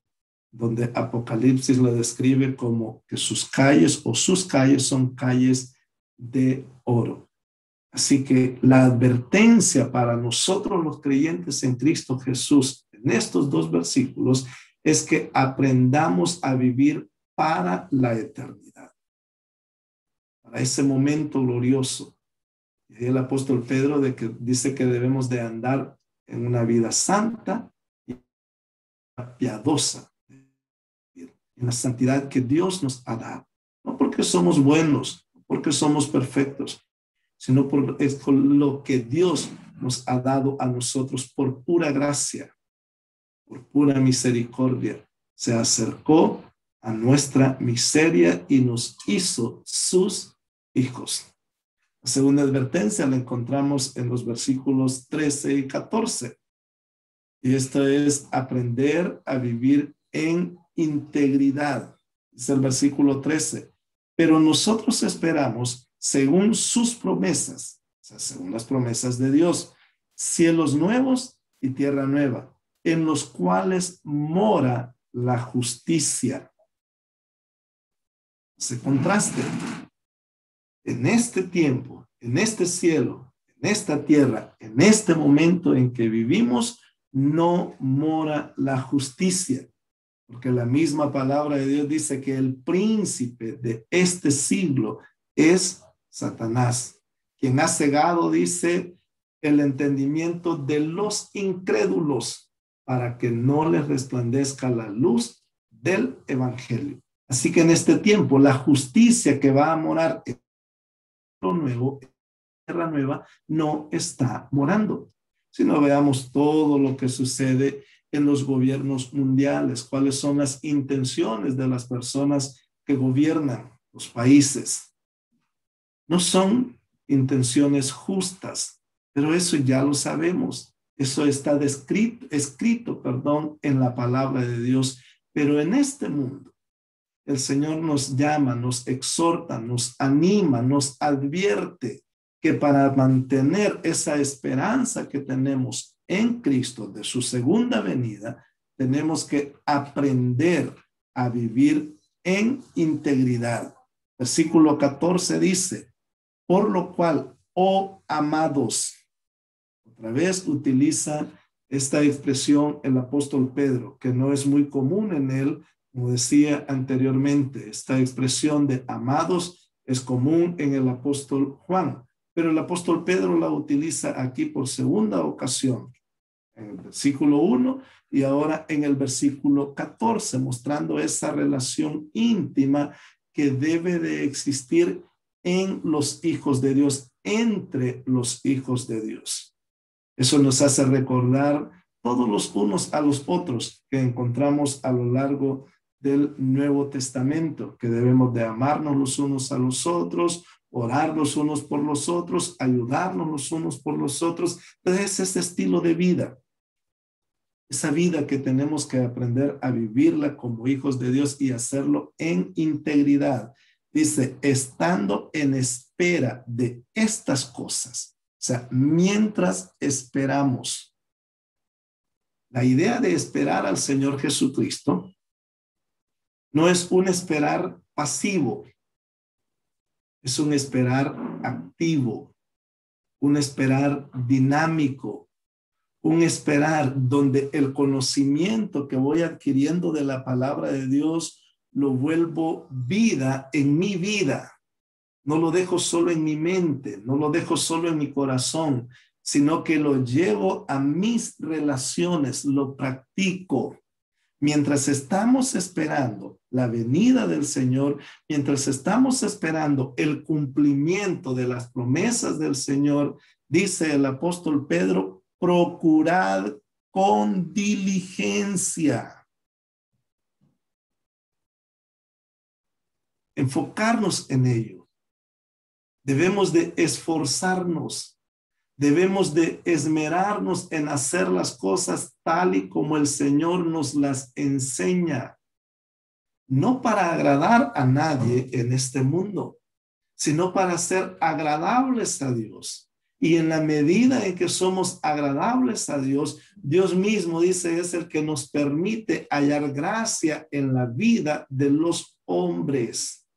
donde Apocalipsis lo describe como que sus calles son calles de oro. Así que la advertencia para nosotros los creyentes en Cristo Jesús en estos dos versículos es que aprendamos a vivir para la eternidad, para ese momento glorioso. Y el apóstol Pedro dice que debemos de andar en una vida santa y piadosa, en la santidad que Dios nos ha dado. No porque somos buenos, no porque somos perfectos, sino por lo que Dios nos ha dado a nosotros por pura gracia, por pura misericordia. Se acercó a nuestra miseria y nos hizo sus hijos. La segunda advertencia la encontramos en los versículos 13 y 14. Y esto es aprender a vivir en integridad. Es el versículo 13. Pero nosotros esperamos según sus promesas, o sea, según las promesas de Dios, cielos nuevos y tierra nueva, en los cuales mora la justicia. Se contraste. En este tiempo, en este cielo, en esta tierra, en este momento en que vivimos, no mora la justicia. Porque la misma palabra de Dios dice que el príncipe de este siglo es Satanás, quien ha cegado, dice, el entendimiento de los incrédulos para que no les resplandezca la luz del evangelio. Así que en este tiempo, la justicia que va a morar en lo nuevo, en tierra nueva, no está morando. Si no, veamos todo lo que sucede en los gobiernos mundiales, cuáles son las intenciones de las personas que gobiernan los países. No son intenciones justas, pero eso ya lo sabemos. Eso está escrito, en la palabra de Dios. Pero en este mundo, el Señor nos llama, nos exhorta, nos anima, nos advierte que para mantener esa esperanza que tenemos en Cristo de su segunda venida, tenemos que aprender a vivir en integridad. Versículo 14 dice, por lo cual, oh amados, otra vez utiliza esta expresión el apóstol Pedro, que no es muy común en él, como decía anteriormente. Esta expresión de amados es común en el apóstol Juan, pero el apóstol Pedro la utiliza aquí por segunda ocasión, en el versículo 1 y ahora en el versículo 14, mostrando esa relación íntima que debe de existir en los hijos de Dios, entre los hijos de Dios. Eso nos hace recordar todos los unos a los otros que encontramos a lo largo del Nuevo Testamento, que debemos de amarnos los unos a los otros, orar los unos por los otros, ayudarnos los unos por los otros. Entonces, ese estilo de vida, esa vida que tenemos que aprender a vivirla como hijos de Dios y hacerlo en integridad. Dice, estando en espera de estas cosas. O sea, mientras esperamos. La idea de esperar al Señor Jesucristo no es un esperar pasivo, es un esperar activo, un esperar dinámico, un esperar donde el conocimiento que voy adquiriendo de la palabra de Dios lo vuelvo vida en mi vida. No lo dejo solo en mi mente, no lo dejo solo en mi corazón, sino que lo llevo a mis relaciones, lo practico. Mientras estamos esperando la venida del Señor, mientras estamos esperando el cumplimiento de las promesas del Señor, dice el apóstol Pedro, procurad con diligencia. Enfocarnos en ello. Debemos de esforzarnos. Debemos de esmerarnos en hacer las cosas tal y como el Señor nos las enseña. No para agradar a nadie en este mundo, sino para ser agradables a Dios. Y en la medida en que somos agradables a Dios, Dios mismo dice es el que nos permite hallar gracia en la vida de los hombres.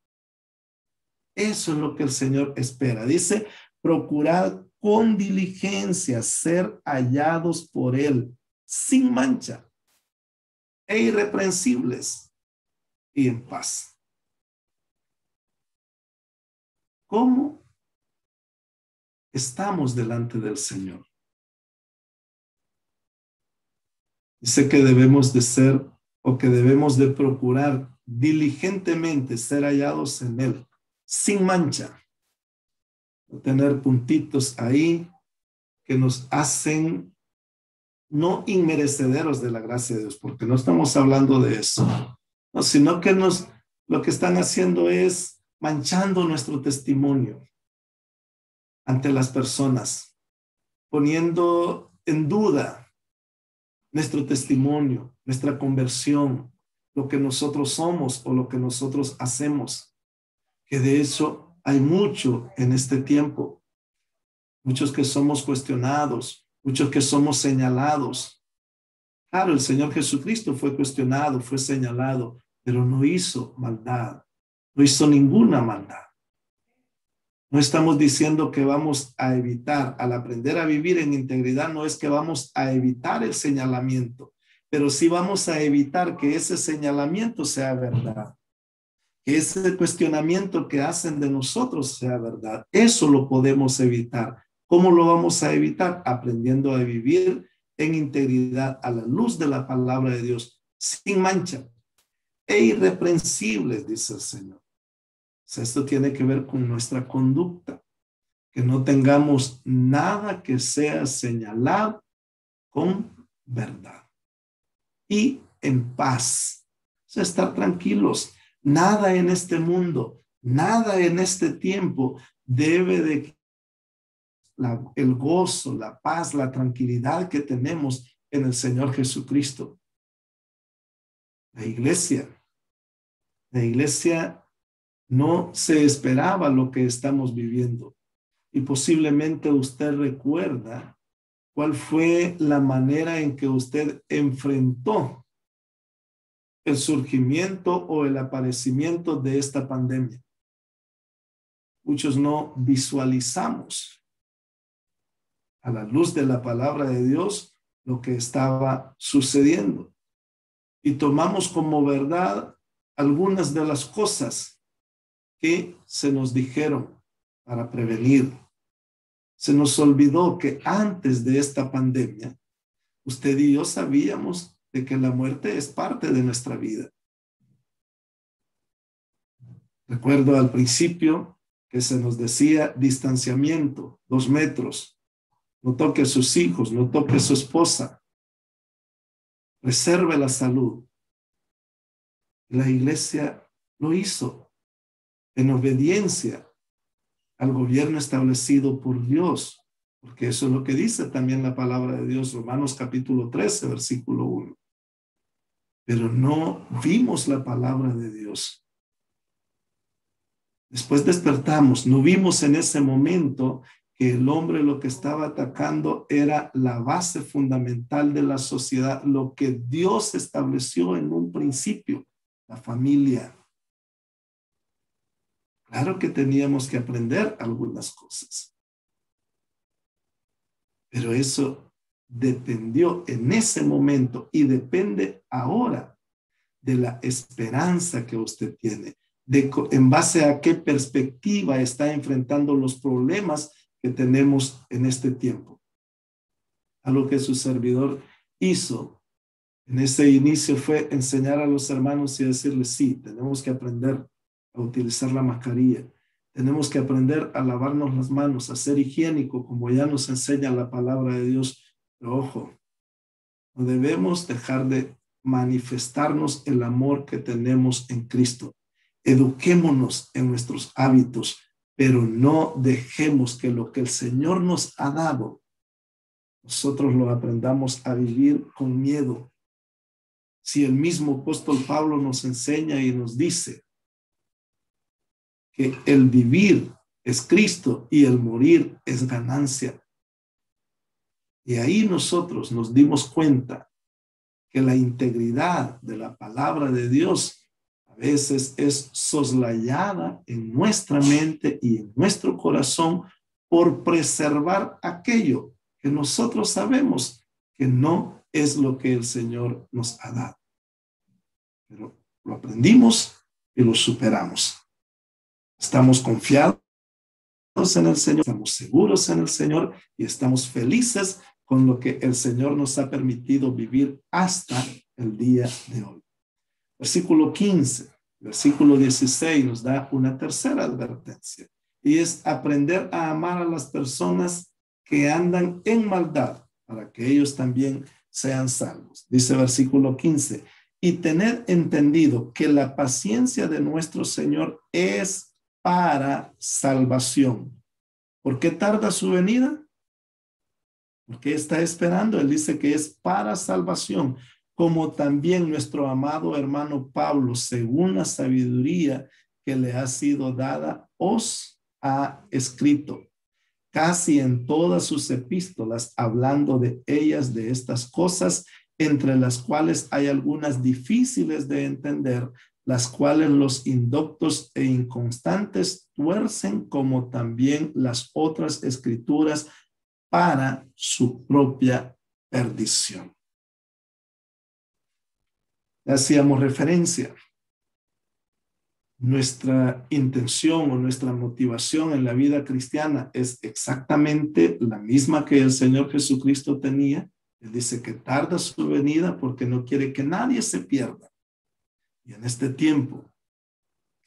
Eso es lo que el Señor espera. Dice, procurad con diligencia ser hallados por Él, sin mancha e irreprensibles y en paz. ¿Cómo estamos delante del Señor? Dice que debemos de ser o que debemos de procurar diligentemente ser hallados en Él, sin mancha. No tener puntitos ahí que nos hacen no inmerecederos de la gracia de Dios, porque no estamos hablando de eso, no, sino que lo que están haciendo es manchando nuestro testimonio ante las personas, poniendo en duda nuestro testimonio, nuestra conversión, lo que nosotros somos o lo que nosotros hacemos, que de eso hay mucho en este tiempo, muchos que somos cuestionados, muchos que somos señalados. Claro, el Señor Jesucristo fue cuestionado, fue señalado, pero no hizo maldad, no hizo ninguna maldad. No estamos diciendo que vamos a evitar, al aprender a vivir en integridad, no es que vamos a evitar el señalamiento, pero sí vamos a evitar que ese señalamiento sea verdad, que ese cuestionamiento que hacen de nosotros sea verdad. Eso lo podemos evitar. ¿Cómo lo vamos a evitar? Aprendiendo a vivir en integridad a la luz de la palabra de Dios, sin mancha e irreprensibles, dice el Señor. O sea, esto tiene que ver con nuestra conducta, que no tengamos nada que sea señalado con verdad y en paz. O sea, estar tranquilos. Nada en este mundo, nada en este tiempo debe de el gozo, la paz, la tranquilidad que tenemos en el Señor Jesucristo. La iglesia no se esperaba lo que estamos viviendo. Y posiblemente usted recuerda cuál fue la manera en que usted enfrentó el surgimiento o el aparecimiento de esta pandemia. Muchos no visualizamos a la luz de la palabra de Dios lo que estaba sucediendo. Y tomamos como verdad algunas de las cosas que se nos dijeron para prevenir. Se nos olvidó que antes de esta pandemia, usted y yo sabíamos de que la muerte es parte de nuestra vida. Recuerdo al principio que se nos decía distanciamiento, 2 metros, no toque a sus hijos, no toque a su esposa, reserve la salud. La iglesia lo hizo en obediencia al gobierno establecido por Dios, porque eso es lo que dice también la palabra de Dios, Romanos capítulo 13, versículo 1. Pero no vimos la palabra de Dios. Después despertamos, no vimos en ese momento que el hombre lo que estaba atacando era la base fundamental de la sociedad, lo que Dios estableció en un principio, la familia. Claro que teníamos que aprender algunas cosas, pero eso dependió en ese momento y depende ahora de la esperanza que usted tiene, en base a qué perspectiva está enfrentando los problemas que tenemos en este tiempo. A lo que su servidor hizo en ese inicio fue enseñar a los hermanos y decirles, sí, tenemos que aprender a utilizar la mascarilla. Tenemos que aprender a lavarnos las manos, a ser higiénico, como ya nos enseña la palabra de Dios. Pero ojo, no debemos dejar de manifestarnos el amor que tenemos en Cristo. Eduquémonos en nuestros hábitos, pero no dejemos que lo que el Señor nos ha dado, nosotros lo aprendamos a vivir con miedo. Si el mismo apóstol Pablo nos enseña y nos dice que el vivir es Cristo y el morir es ganancia. Y ahí nosotros nos dimos cuenta que la integridad de la palabra de Dios a veces es soslayada en nuestra mente y en nuestro corazón por preservar aquello que nosotros sabemos que no es lo que el Señor nos ha dado. Pero lo aprendimos y lo superamos. Estamos confiados en el Señor, estamos seguros en el Señor y estamos felices con lo que el Señor nos ha permitido vivir hasta el día de hoy. Versículo 15, versículo 16 nos da una tercera advertencia y es aprender a amar a las personas que andan en maldad para que ellos también sean salvos. Dice versículo 15, y tener entendido que la paciencia de nuestro Señor es para salvación. ¿Por qué tarda su venida? Porque está esperando. Él dice que es para salvación, como también nuestro amado hermano Pablo, según la sabiduría que le ha sido dada, os ha escrito casi en todas sus epístolas, hablando de ellas, de estas cosas, entre las cuales hay algunas difíciles de entender, las cuales los indoctos e inconstantes tuercen, como también las otras escrituras, para su propia perdición. Hacíamos referencia. Nuestra intención o nuestra motivación en la vida cristiana es exactamente la misma que el Señor Jesucristo tenía. Él dice que tarda su venida porque no quiere que nadie se pierda. Y en este tiempo,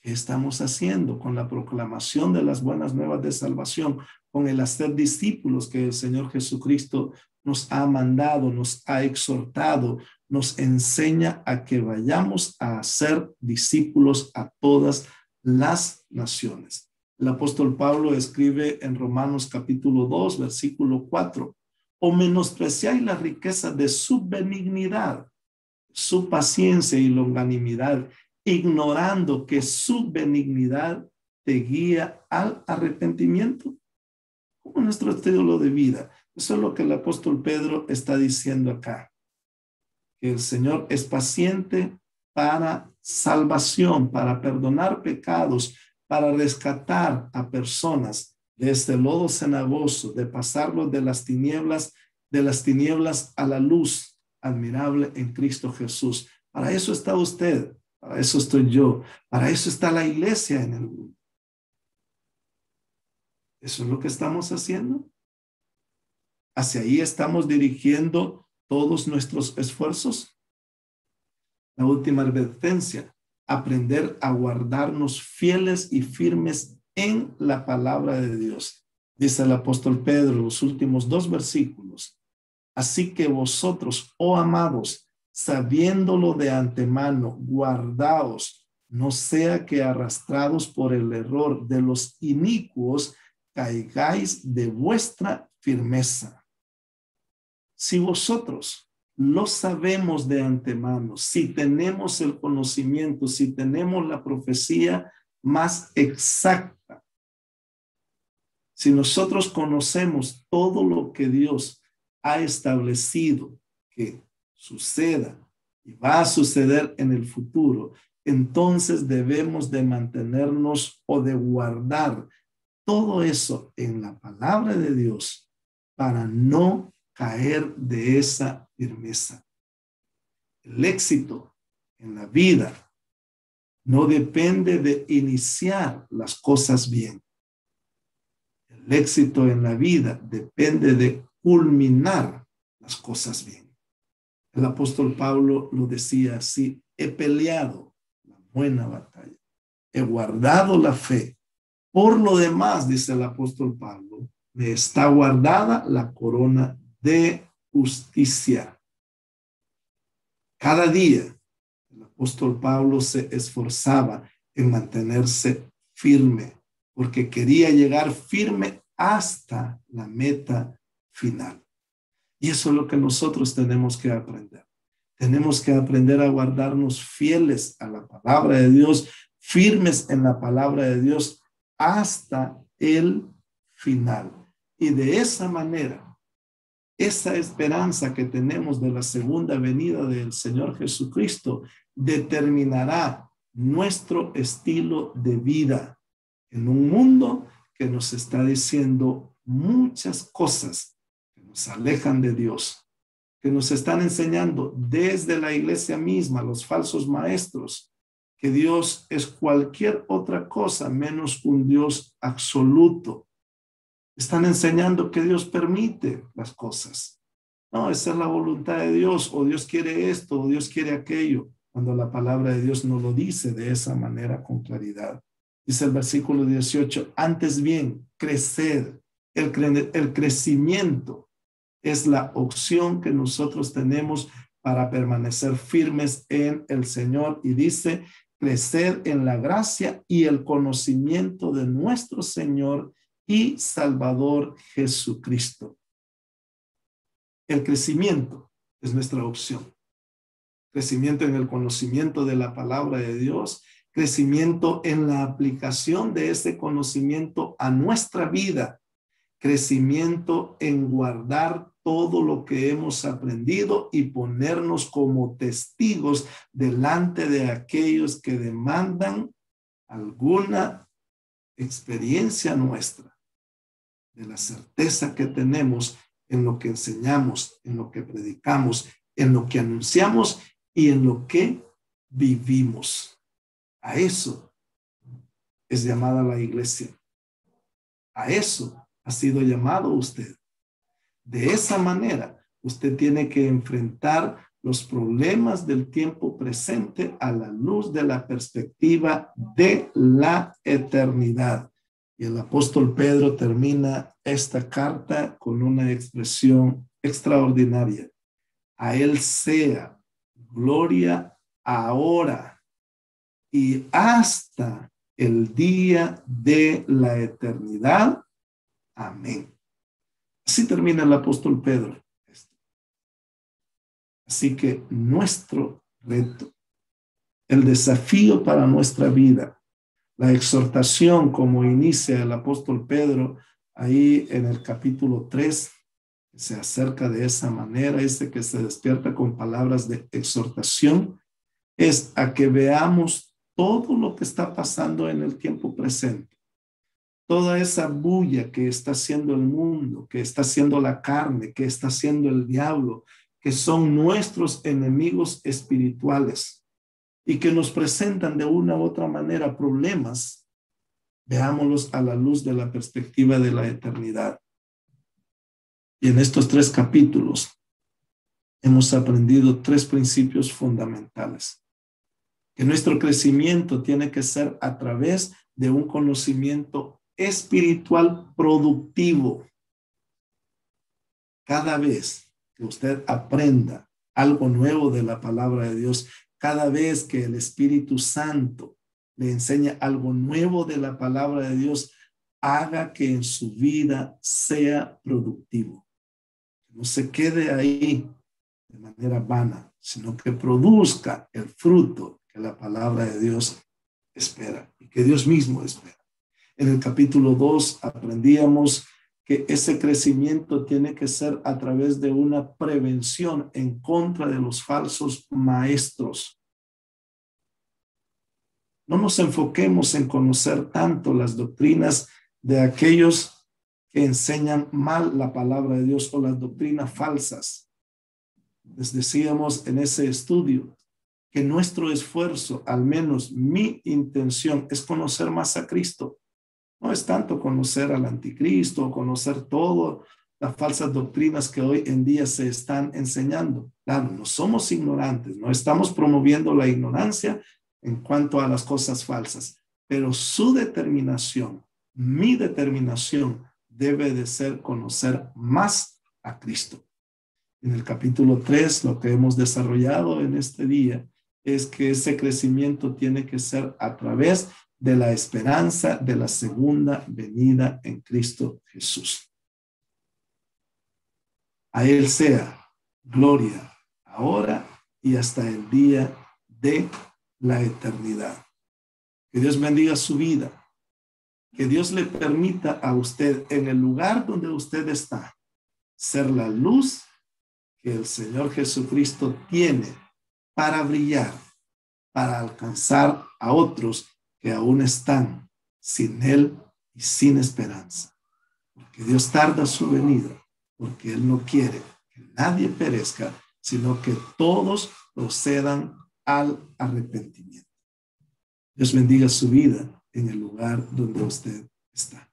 ¿qué estamos haciendo con la proclamación de las buenas nuevas de salvación? Con el hacer discípulos que el Señor Jesucristo nos ha mandado, nos ha exhortado, nos enseña a que vayamos a hacer discípulos a todas las naciones. El apóstol Pablo escribe en Romanos capítulo 2, versículo 4, o menospreciáis la riqueza de su benignidad, su paciencia y longanimidad, ignorando que su benignidad te guía al arrepentimiento. Como nuestro estilo de vida. Eso es lo que el apóstol Pedro está diciendo acá. Que el Señor es paciente para salvación, para perdonar pecados, para rescatar a personas de este lodo cenagoso, de pasarlos de las tinieblas a la luz admirable en Cristo Jesús. Para eso está usted, para eso estoy yo, para eso está la iglesia en el mundo. ¿Eso es lo que estamos haciendo? ¿Hacia ahí estamos dirigiendo todos nuestros esfuerzos? La última advertencia, aprender a guardarnos fieles y firmes en la palabra de Dios. Dice el apóstol Pedro en los últimos 2 versículos. Así que vosotros, oh amados, sabiéndolo de antemano, guardaos, no sea que arrastrados por el error de los inicuos, caigáis de vuestra firmeza. Si vosotros lo sabemos de antemano, si tenemos el conocimiento, si tenemos la profecía más exacta, si nosotros conocemos todo lo que Dios ha establecido que suceda y va a suceder en el futuro, entonces debemos de mantenernos o de guardar todo eso en la palabra de Dios para no caer de esa firmeza. El éxito en la vida no depende de iniciar las cosas bien. El éxito en la vida depende de culminar las cosas bien. El apóstol Pablo lo decía así: he peleado la buena batalla, he guardado la fe. Por lo demás, dice el apóstol Pablo, me está guardada la corona de justicia. Cada día el apóstol Pablo se esforzaba en mantenerse firme, porque quería llegar firme hasta la meta final. Y eso es lo que nosotros tenemos que aprender. Tenemos que aprender a guardarnos fieles a la palabra de Dios, firmes en la palabra de Dios hasta el final. Y de esa manera, esa esperanza que tenemos de la segunda venida del Señor Jesucristo determinará nuestro estilo de vida en un mundo que nos está diciendo muchas cosas que nos alejan de Dios, que nos están enseñando desde la iglesia misma, los falsos maestros, que Dios es cualquier otra cosa menos un Dios absoluto. Están enseñando que Dios permite las cosas. No, esa es la voluntad de Dios, o Dios quiere esto, o Dios quiere aquello, cuando la palabra de Dios no lo dice de esa manera con claridad. Dice el versículo 18, antes bien, crecer, el crecimiento es la opción que nosotros tenemos para permanecer firmes en el Señor. Y dice, crecer en la gracia y el conocimiento de nuestro Señor y Salvador Jesucristo. El crecimiento es nuestra opción. Crecimiento en el conocimiento de la palabra de Dios, crecimiento en la aplicación de ese conocimiento a nuestra vida, crecimiento en guardar todo lo que hemos aprendido y ponernos como testigos delante de aquellos que demandan alguna experiencia nuestra, de la certeza que tenemos en lo que enseñamos, en lo que predicamos, en lo que anunciamos y en lo que vivimos. A eso es llamada la iglesia. A eso ha sido llamado usted. De esa manera, usted tiene que enfrentar los problemas del tiempo presente a la luz de la perspectiva de la eternidad. Y el apóstol Pedro termina esta carta con una expresión extraordinaria. A él sea gloria ahora y hasta el día de la eternidad. Amén. Así termina el apóstol Pedro. Así que nuestro reto, el desafío para nuestra vida, la exhortación como inicia el apóstol Pedro ahí en el capítulo 3, que se acerca de esa manera, que se despierta con palabras de exhortación, es a que veamos todo lo que está pasando en el tiempo presente. Toda esa bulla que está haciendo el mundo, que está haciendo la carne, que está haciendo el diablo, que son nuestros enemigos espirituales y que nos presentan de una u otra manera problemas, veámoslos a la luz de la perspectiva de la eternidad. Y en estos 3 capítulos hemos aprendido 3 principios fundamentales. Que nuestro crecimiento tiene que ser a través de un conocimiento espiritual productivo. Cada vez que usted aprenda algo nuevo de la palabra de Dios, cada vez que el Espíritu Santo le enseña algo nuevo de la palabra de Dios, haga que en su vida sea productivo. No se quede ahí de manera vana, sino que produzca el fruto que la palabra de Dios espera y que Dios mismo espera. En el capítulo 2 aprendíamos que ese crecimiento tiene que ser a través de una prevención en contra de los falsos maestros. No nos enfoquemos en conocer tanto las doctrinas de aquellos que enseñan mal la palabra de Dios o las doctrinas falsas. Les decíamos en ese estudio que nuestro esfuerzo, al menos mi intención, es conocer más a Cristo. No es tanto conocer al anticristo o conocer todas las falsas doctrinas que hoy en día se están enseñando. Claro, no somos ignorantes, no estamos promoviendo la ignorancia en cuanto a las cosas falsas, pero su determinación, mi determinación debe de ser conocer más a Cristo. En el capítulo 3, lo que hemos desarrollado en este día es que ese crecimiento tiene que ser a través de la esperanza de la segunda venida en Cristo Jesús. A Él sea gloria ahora y hasta el día de la eternidad. Que Dios bendiga su vida. que Dios le permita a usted en el lugar donde usted está ser la luz que el Señor Jesucristo tiene para brillar, para alcanzar a otros que aún están sin Él y sin esperanza. Porque Dios tarda su venida, porque Él no quiere que nadie perezca, sino que todos procedan al arrepentimiento. Dios bendiga su vida en el lugar donde usted está.